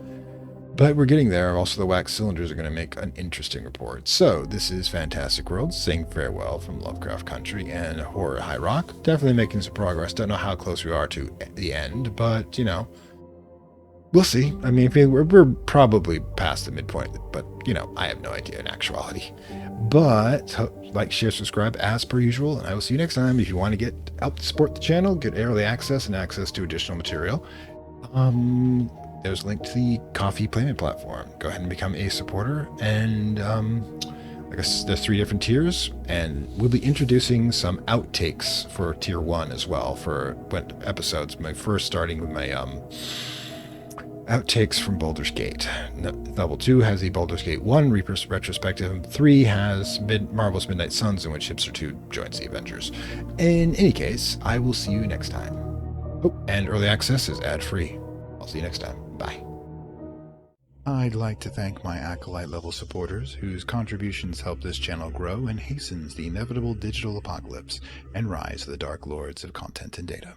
Speaker 1: But we're getting there. Also, the wax cylinders are going to make an interesting report. So, this is Fantastic Worlds saying farewell from Lovecraft Country and Horror High Rock. Definitely making some progress. Don't know how close we are to the end, but, you know, we'll see. I mean, we're probably past the midpoint, but, you know, I have no idea in actuality. But, like, share, subscribe as per usual, and I will see you next time. If you want to help support the channel, get early access and access to additional material. There's a link to the coffee payment platform. Go ahead and become a supporter. And I guess there's 3 different tiers, and we'll be introducing some outtakes for tier 1 as well for episodes. My first starting with my outtakes from Baldur's Gate. Level 2 has the Baldur's Gate 1 retrospective, and 3 has Marvel's Midnight Suns, in which Hipster 2 joins the Avengers. In any case, I will see you next time. Oh, and early access is ad-free. I'll see you next time. Bye. I'd like to thank my Acolyte level supporters, whose contributions help this channel grow and hastens the inevitable digital apocalypse and rise of the Dark Lords of Content and Data.